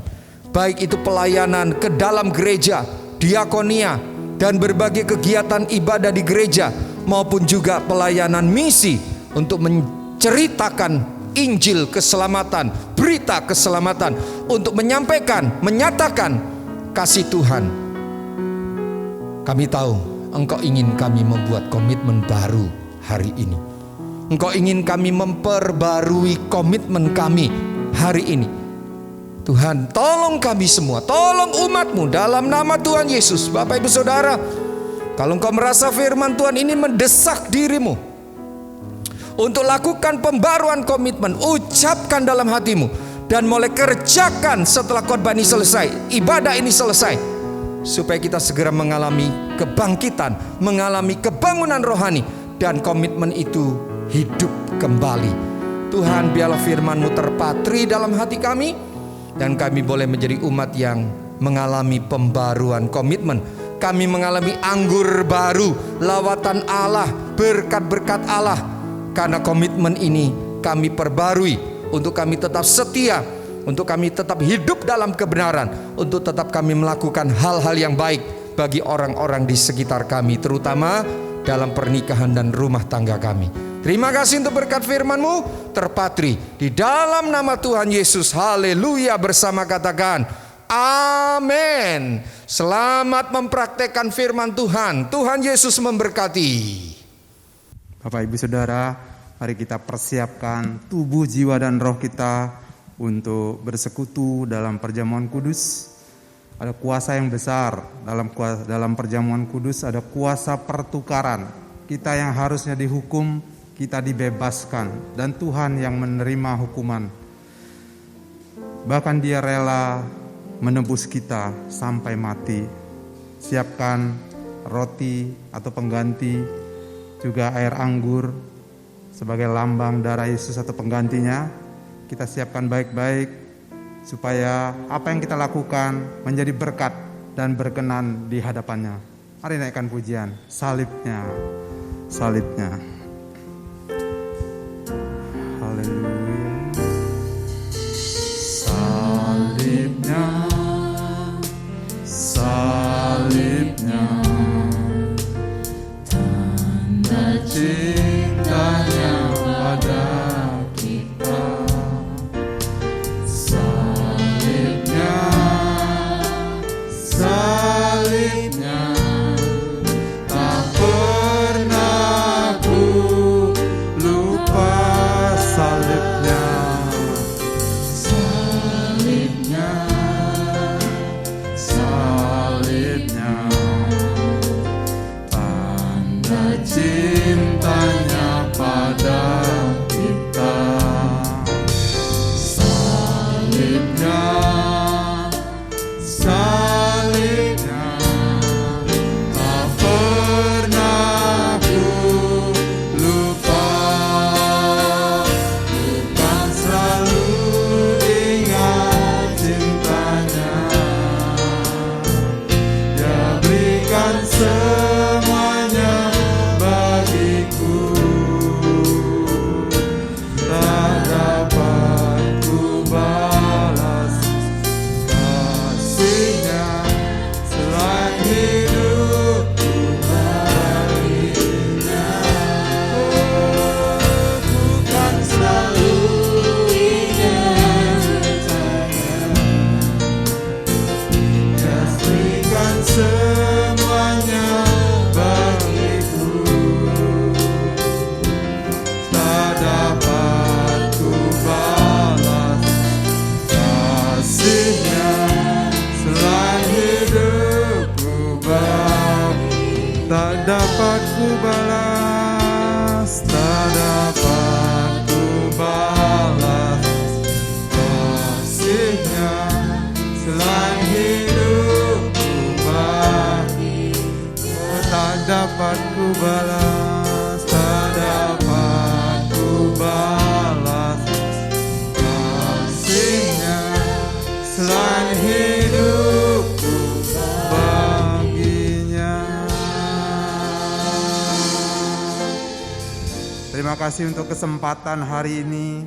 baik itu pelayanan ke dalam gereja, diakonia, dan berbagai kegiatan ibadah di gereja, maupun juga pelayanan misi untuk menceritakan Injil keselamatan, berita keselamatan, untuk menyampaikan, menyatakan kasih Tuhan. Kami tahu Engkau ingin kami membuat komitmen baru hari ini. Engkau ingin kami memperbarui komitmen kami hari ini. Tuhan, tolong kami semua, tolong umat-Mu dalam nama Tuhan Yesus. Bapak, Ibu, Saudara, kalau engkau merasa firman Tuhan ini mendesak dirimu untuk lakukan pembaruan komitmen, ucapkan dalam hatimu dan mulai kerjakan setelah khotbah ini selesai, ibadah ini selesai, supaya kita segera mengalami kebangkitan, mengalami kebangunan rohani, dan komitmen itu hidup kembali. Tuhan, biarlah firman-Mu terpatri dalam hati kami, dan kami boleh menjadi umat yang mengalami pembaruan komitmen. Kami mengalami anggur baru, lawatan Allah, berkat-berkat Allah. Karena komitmen ini kami perbarui untuk kami tetap setia, untuk kami tetap hidup dalam kebenaran, untuk tetap kami melakukan hal-hal yang baik bagi orang-orang di sekitar kami, terutama dalam pernikahan dan rumah tangga kami. Terima kasih untuk berkat firman-Mu, terpatri di dalam nama Tuhan Yesus. Haleluya, bersama katakan amin. Selamat mempraktekkan firman Tuhan. Tuhan Yesus memberkati. Bapak, Ibu, Saudara, mari kita persiapkan tubuh, jiwa, dan roh kita untuk bersekutu dalam perjamuan kudus. Ada kuasa yang besar dalam perjamuan kudus, ada kuasa pertukaran. Kita yang harusnya dihukum, kita dibebaskan, dan Tuhan yang menerima hukuman. Bahkan Dia rela menebus kita sampai mati. Siapkan roti atau pengganti, juga air anggur sebagai lambang darah Yesus atau penggantinya. Kita siapkan baik-baik supaya apa yang kita lakukan menjadi berkat dan berkenan di hadapannya. Mari naikkan pujian, salibnya, salibnya. Haleluya. Salibnya, salibnya, tanda cintanya pada kita. Salibnya, salibnya, tak pernah ku lupa salibnya. Salibnya, salibnya, tanda cintanya pada kita. Salibnya, salibnya, tak pernah ku lupa. Bukan selalu ingat cintanya, Dia berikan semuanya bagiku. Tak dapat ku balas kasihnya selain hidupku baginya. Bukan selalu ingat cintanya, Dia berikan semuanya bagiku. Tak dapat ku balas kasihnya selain hidupku baginya. Tak dapat ku balas, tak dapat ku balas kasihnya selain hidupku baginya. Tak dapat ku balas, tak dapat ku balas kasihnya selain hidupku baginya. Terima kasih untuk kesempatan hari ini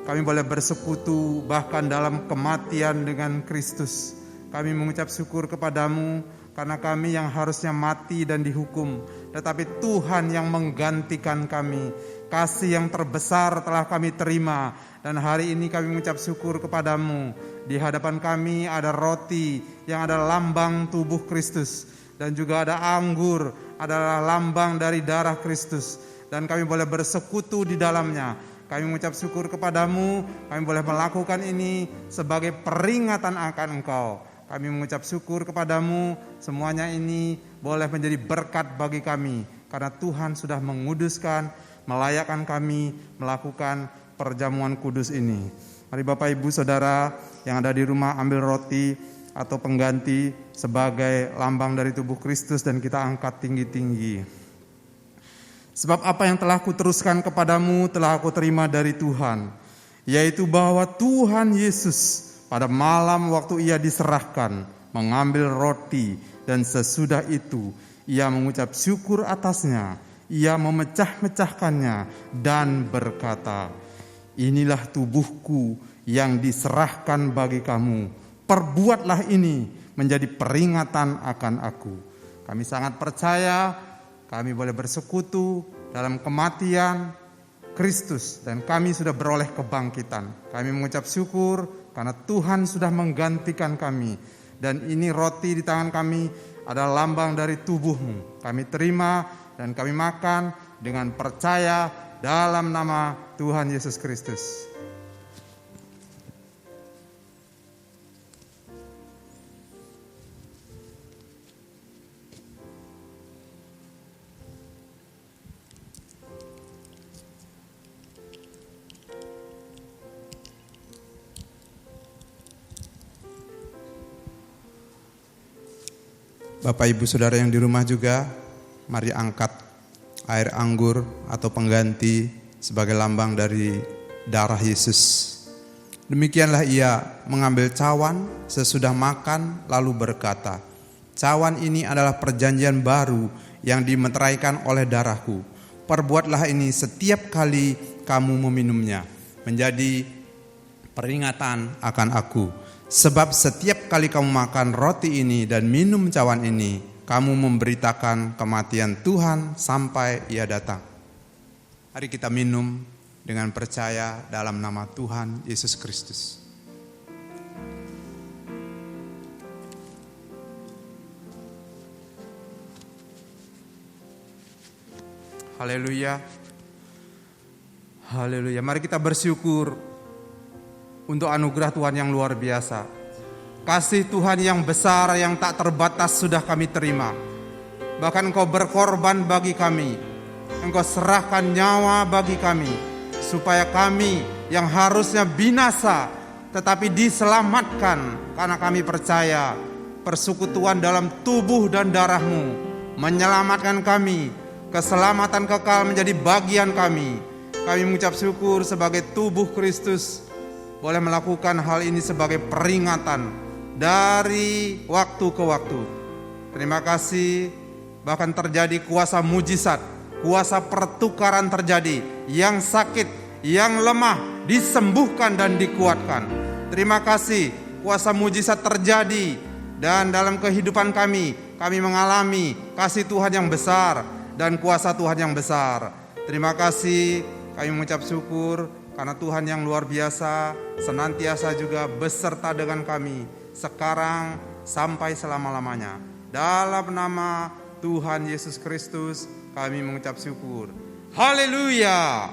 kami boleh bersekutu bahkan dalam kematian dengan Kristus. Kami mengucap syukur kepadamu karena kami yang harusnya mati dan dihukum, tetapi Tuhan yang menggantikan kami. Kasih yang terbesar telah kami terima, dan hari ini kami mengucap syukur kepadamu. Di hadapan kami ada roti yang adalah lambang tubuh Kristus, dan juga ada anggur adalah lambang dari darah Kristus, dan kami boleh bersekutu di dalamnya. Kami mengucap syukur kepadamu, kami boleh melakukan ini sebagai peringatan akan Engkau. Kami mengucap syukur kepadamu, semuanya ini boleh menjadi berkat bagi kami, karena Tuhan sudah menguduskan, melayakkan kami melakukan perjamuan kudus ini. Mari Bapak Ibu Saudara yang ada di rumah ambil roti atau pengganti sebagai lambang dari tubuh Kristus dan kita angkat tinggi-tinggi. Sebab apa yang telah kuteruskan kepadamu telah aku terima dari Tuhan, yaitu bahwa Tuhan Yesus pada malam waktu ia diserahkan mengambil roti, dan sesudah itu ia mengucap syukur atasnya, ia memecah-mecahkannya dan berkata, inilah tubuhku yang diserahkan bagi kamu, perbuatlah ini menjadi peringatan akan aku. Kami sangat percaya kami boleh bersekutu dalam kematian Kristus dan kami sudah beroleh kebangkitan. Kami mengucap syukur karena Tuhan sudah menggantikan kami, dan ini roti di tangan kami adalah lambang dari tubuh-Mu. Kami terima dan kami makan dengan percaya dalam nama Tuhan Yesus Kristus. Bapak Ibu Saudara yang di rumah juga, mari angkat air anggur atau pengganti sebagai lambang dari darah Yesus. Demikianlah ia mengambil cawan sesudah makan lalu berkata, "Cawan ini adalah perjanjian baru yang dimeteraikan oleh darahku. Perbuatlah ini setiap kali kamu meminumnya, menjadi peringatan akan aku. Sebab setiap kali kamu makan roti ini dan minum cawan ini, kamu memberitakan kematian Tuhan sampai ia datang." Mari kita minum dengan percaya dalam nama Tuhan Yesus Kristus. Haleluya. Haleluya. Mari kita bersyukur untuk anugerah Tuhan yang luar biasa. Kasih Tuhan yang besar yang tak terbatas sudah kami terima. Bahkan Engkau berkorban bagi kami. Engkau serahkan nyawa bagi kami, supaya kami yang harusnya binasa tetapi diselamatkan, karena kami percaya persekutuan dalam tubuh dan darah-Mu menyelamatkan kami. Keselamatan kekal menjadi bagian kami. Kami mengucap syukur sebagai tubuh Kristus boleh melakukan hal ini sebagai peringatan dari waktu ke waktu. Terima kasih. Bahkan terjadi kuasa mujizat, kuasa pertukaran terjadi. Yang sakit, yang lemah disembuhkan dan dikuatkan. Terima kasih, kuasa mujizat terjadi. Dan dalam kehidupan kami mengalami kasih Tuhan yang besar dan kuasa Tuhan yang besar. Terima kasih, kami mengucap syukur karena Tuhan yang luar biasa senantiasa juga beserta dengan kami sekarang sampai selama-lamanya. Dalam nama Tuhan Yesus Kristus kami mengucap syukur. Haleluya.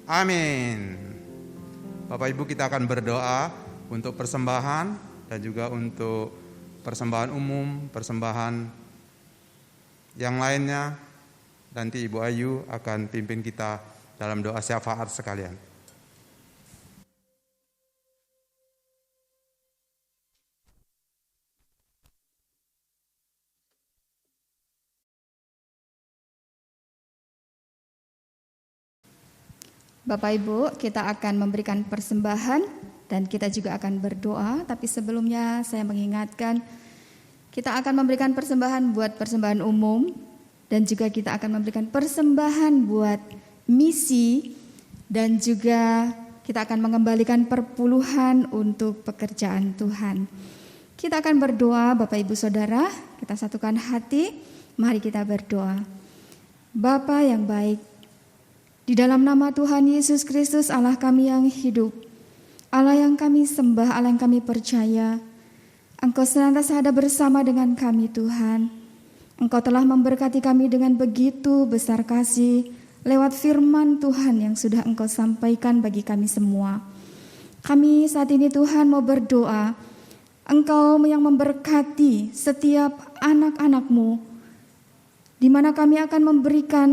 Amin. Bapak Ibu, kita akan berdoa untuk persembahan dan juga untuk persembahan umum, persembahan yang lainnya. Nanti Ibu Ayu akan pimpin kita dalam doa syafaat sekalian. Bapak Ibu, kita akan memberikan persembahan dan kita juga akan berdoa. Tapi sebelumnya saya mengingatkan, kita akan memberikan persembahan buat persembahan umum dan juga kita akan memberikan persembahan buat misi dan juga kita akan mengembalikan perpuluhan untuk pekerjaan Tuhan. Kita akan berdoa, Bapak Ibu Saudara, kita satukan hati, mari kita berdoa. Bapa yang baik, di dalam nama Tuhan Yesus Kristus, Allah kami yang hidup, Allah yang kami sembah, Allah yang kami percaya, Engkau senantiasa ada bersama dengan kami Tuhan. Engkau telah memberkati kami dengan begitu besar kasih lewat firman Tuhan yang sudah Engkau sampaikan bagi kami semua. Kami saat ini Tuhan mau berdoa, Engkau yang memberkati setiap anak-anak-Mu, di mana kami akan memberikan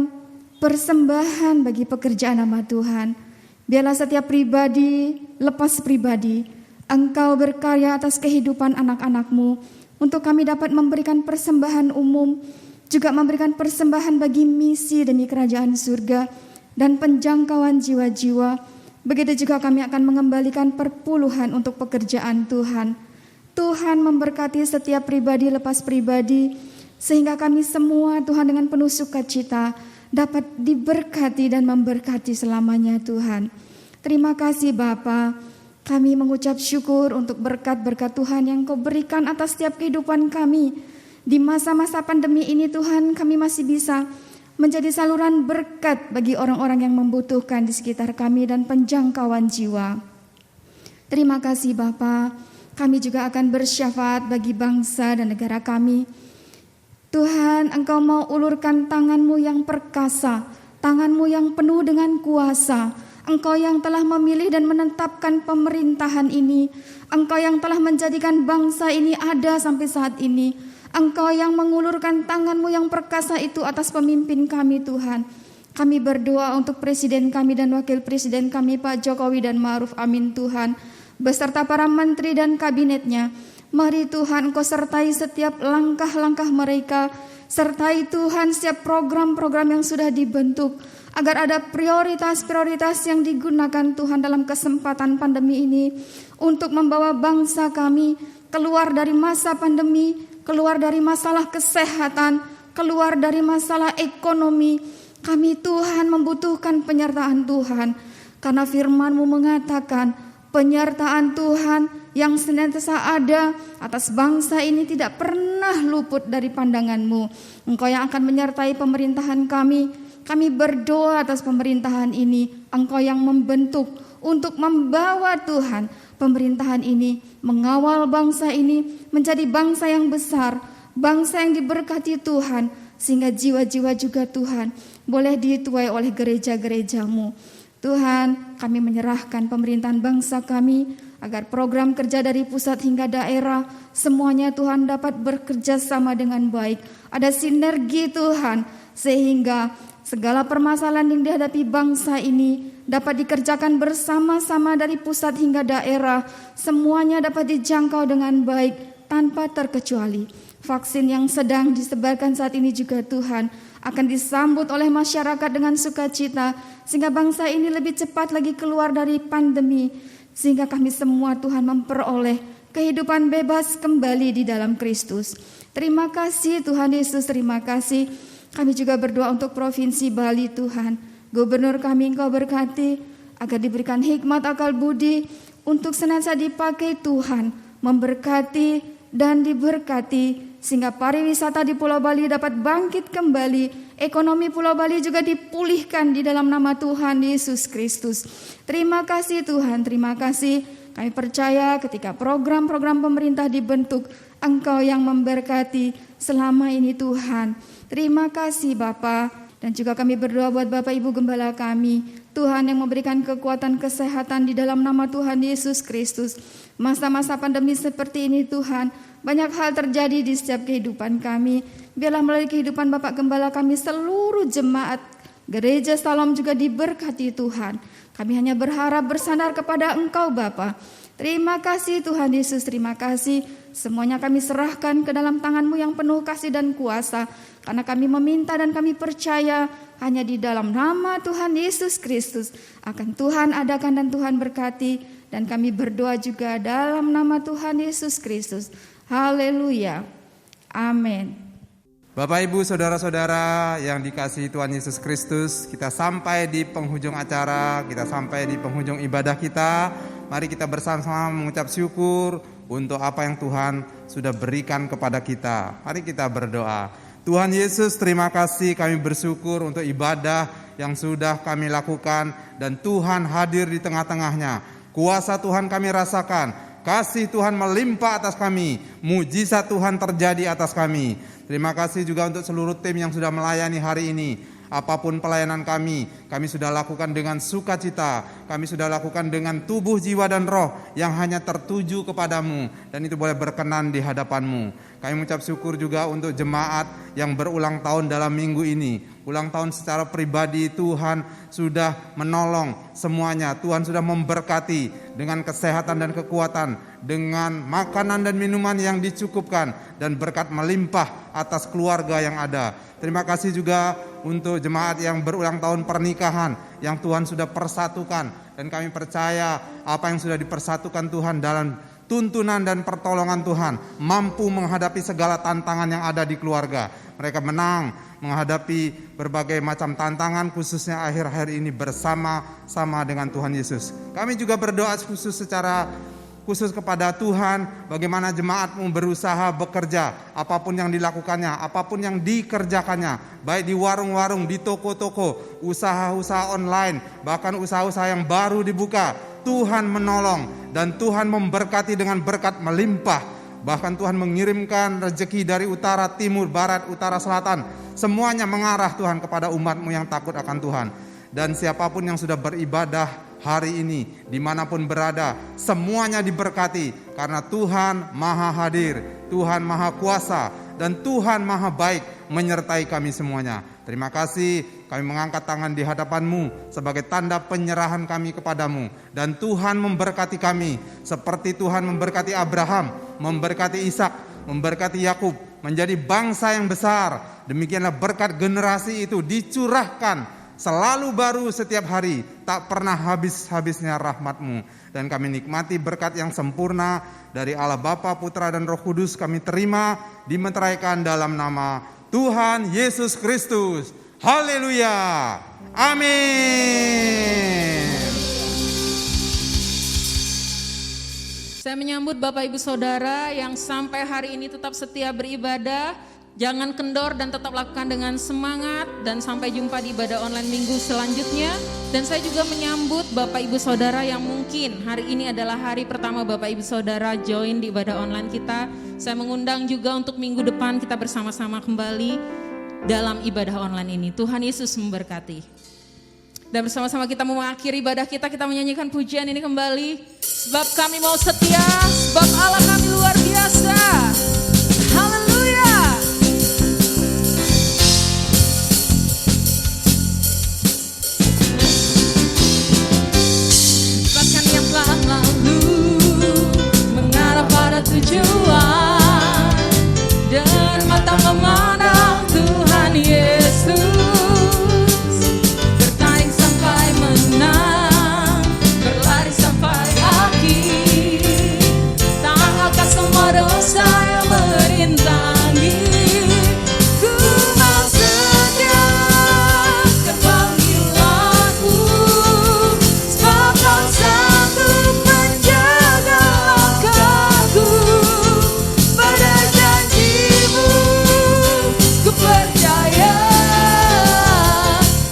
persembahan bagi pekerjaan nama Tuhan. Biarlah setiap pribadi, lepas pribadi, Engkau berkarya atas kehidupan anak-anak-Mu, untuk kami dapat memberikan persembahan umum, juga memberikan persembahan bagi misi demi kerajaan surga dan penjangkauan jiwa-jiwa. Begitu juga kami akan mengembalikan perpuluhan untuk pekerjaan Tuhan. Tuhan memberkati setiap pribadi lepas pribadi, sehingga kami semua Tuhan dengan penuh sukacita dapat diberkati dan memberkati selamanya Tuhan. Terima kasih Bapa. Kami mengucap syukur untuk berkat-berkat Tuhan yang Kau berikan atas setiap kehidupan kami. Di masa-masa pandemi ini Tuhan, kami masih bisa menjadi saluran berkat bagi orang-orang yang membutuhkan di sekitar kami dan penjangkauan jiwa. Terima kasih Bapa. Kami juga akan bersyafaat bagi bangsa dan negara kami. Tuhan, Engkau mau ulurkan tangan-Mu yang perkasa, tangan-Mu yang penuh dengan kuasa. Engkau yang telah memilih dan menetapkan pemerintahan ini. Engkau yang telah menjadikan bangsa ini ada sampai saat ini. Engkau yang mengulurkan tangan-Mu yang perkasa itu atas pemimpin kami Tuhan. Kami berdoa untuk presiden kami dan wakil presiden kami Pak Jokowi dan Ma'ruf Amin Tuhan, beserta para menteri dan kabinetnya. Mari Tuhan Engkau sertai setiap langkah-langkah mereka, sertai Tuhan setiap program-program yang sudah dibentuk. agar ada prioritas-prioritas yang digunakan Tuhan dalam kesempatan pandemi ini untuk membawa bangsa kami keluar dari masa pandemi, keluar dari masalah kesehatan, keluar dari masalah ekonomi. Kami Tuhan membutuhkan penyertaan Tuhan, karena firman-Mu mengatakan penyertaan Tuhan yang senantiasa ada atas bangsa ini tidak pernah luput dari pandangan-Mu. Engkau yang akan menyertai pemerintahan kami. Kami berdoa atas pemerintahan ini. Engkau yang membentuk untuk membawa Tuhan pemerintahan ini, mengawal bangsa ini menjadi bangsa yang besar, bangsa yang diberkati Tuhan, sehingga jiwa-jiwa juga Tuhan boleh dituai oleh gereja-gereja-Mu. Tuhan, kami menyerahkan pemerintahan bangsa kami, agar program kerja dari pusat hingga daerah semuanya Tuhan dapat bekerja sama dengan baik. Ada sinergi Tuhan, sehingga segala permasalahan yang dihadapi bangsa ini dapat dikerjakan bersama-sama dari pusat hingga daerah. Semuanya dapat dijangkau dengan baik tanpa terkecuali. Vaksin yang sedang disebarkan saat ini juga Tuhan akan disambut oleh masyarakat dengan sukacita, sehingga bangsa ini lebih cepat lagi keluar dari pandemi, sehingga kami semua Tuhan memperoleh kehidupan bebas kembali di dalam Kristus. Terima kasih Tuhan Yesus, terima kasih. Kami juga berdoa untuk Provinsi Bali Tuhan. Gubernur kami Engkau berkati, agar diberikan hikmat akal budi untuk senantiasa dipakai Tuhan, memberkati dan diberkati, sehingga pariwisata di Pulau Bali dapat bangkit kembali. Ekonomi Pulau Bali juga dipulihkan di dalam nama Tuhan Yesus Kristus. Terima kasih Tuhan, terima kasih. Kami percaya ketika program-program pemerintah dibentuk, Engkau yang memberkati selama ini Tuhan. Terima kasih Bapa. Dan juga kami berdoa buat Bapak Ibu Gembala kami, Tuhan yang memberikan kekuatan kesehatan di dalam nama Tuhan Yesus Kristus. Masa-masa pandemi seperti ini Tuhan, banyak hal terjadi di setiap kehidupan kami. Biarlah melalui kehidupan Bapak Gembala kami, seluruh jemaat Gereja Salom juga diberkati Tuhan. Kami hanya berharap bersandar kepada Engkau Bapa. Terima kasih Tuhan Yesus, terima kasih. Semuanya kami serahkan ke dalam tangan-Mu yang penuh kasih dan kuasa. Karena kami meminta dan kami percaya hanya di dalam nama Tuhan Yesus Kristus akan Tuhan adakan dan Tuhan berkati. Dan kami berdoa juga dalam nama Tuhan Yesus Kristus. Haleluya. Amin. Bapak Ibu Saudara-saudara yang dikasihi Tuhan Yesus Kristus, kita sampai di penghujung acara, kita sampai di penghujung ibadah kita. Mari kita bersama-sama mengucap syukur untuk apa yang Tuhan sudah berikan kepada kita. Mari kita berdoa. Tuhan Yesus, terima kasih, kami bersyukur untuk ibadah yang sudah kami lakukan dan Tuhan hadir di tengah-tengahnya. Kuasa Tuhan kami rasakan, kasih Tuhan melimpah atas kami, mujizat Tuhan terjadi atas kami. Terima kasih juga untuk seluruh tim yang sudah melayani hari ini. Apapun pelayanan kami sudah lakukan dengan sukacita, kami sudah lakukan dengan tubuh, jiwa, dan roh yang hanya tertuju kepadamu, dan itu boleh berkenan di hadapanmu. Kami mengucap syukur juga untuk jemaat yang berulang tahun dalam minggu ini. Ulang tahun secara pribadi, Tuhan sudah menolong semuanya, Tuhan sudah memberkati dengan kesehatan dan kekuatan, dengan makanan dan minuman yang dicukupkan, dan berkat melimpah atas keluarga yang ada. Terima kasih juga untuk jemaat yang berulang tahun pernikahan yang Tuhan sudah persatukan, dan kami percaya apa yang sudah dipersatukan Tuhan dalam tuntunan dan pertolongan Tuhan mampu menghadapi segala tantangan yang ada di keluarga. Mereka menang menghadapi berbagai macam tantangan, khususnya akhir-akhir ini bersama-sama dengan Tuhan Yesus. Kami juga berdoa khusus kepada Tuhan, bagaimana jemaat-Mu berusaha bekerja, apapun yang dilakukannya, apapun yang dikerjakannya, baik di warung-warung, di toko-toko, usaha-usaha online, bahkan usaha-usaha yang baru dibuka. Tuhan menolong dan Tuhan memberkati dengan berkat melimpah. Bahkan Tuhan mengirimkan rezeki dari utara, timur, barat, utara, selatan. Semuanya mengarah Tuhan kepada umat-Mu yang takut akan Tuhan. Dan siapapun yang sudah beribadah hari ini, dimanapun berada, semuanya diberkati. Karena Tuhan Maha Hadir, Tuhan Maha Kuasa, dan Tuhan Maha Baik menyertai kami semuanya. Terima kasih, kami mengangkat tangan di hadapan-Mu sebagai tanda penyerahan kami kepadamu. Dan Tuhan memberkati kami seperti Tuhan memberkati Abraham, memberkati Ishak, memberkati Yakub, menjadi bangsa yang besar. Demikianlah berkat generasi itu dicurahkan selalu baru setiap hari, tak pernah habis-habisnya rahmat-Mu. Dan kami nikmati berkat yang sempurna dari Allah Bapa, Putra, dan Roh Kudus kami terima, dimeteraikan dalam nama Tuhan Yesus Kristus. Haleluya. Amin. Saya menyambut Bapak Ibu Saudara yang sampai hari ini tetap setia beribadah. Jangan kendor dan tetap lakukan dengan semangat, dan sampai jumpa di ibadah online minggu selanjutnya. Dan saya juga menyambut Bapak Ibu Saudara yang mungkin hari ini adalah hari pertama Bapak Ibu Saudara join di ibadah online kita. Saya mengundang juga untuk minggu depan kita bersama-sama kembali dalam ibadah online ini. Tuhan Yesus memberkati. Dan bersama-sama kita mengakhiri ibadah kita menyanyikan pujian ini kembali. Sebab kami mau setia, sebab Allah kami luar biasa. Haleluya. Bahkan yang telah lalu mengarah pada tujuan, dan mata memandang Tuhan Yesus, bertanding sampai menang, berlari sampai akhir, tanggalkan semua dosa yang merintangi. Ku mau setia ke panggilanmu, sebab Kau sanggup menjaga langkahku. Pada janji-Mu ku percaya,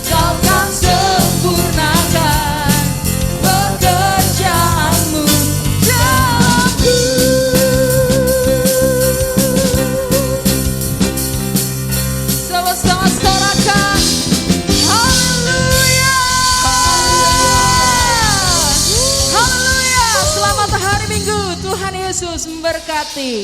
Kau kan sempurnakan pekerjaan-Mu dalamku. Sama-sama sorakan haleluya. Haleluya. Selamat hari Minggu. Tuhan Yesus memberkati.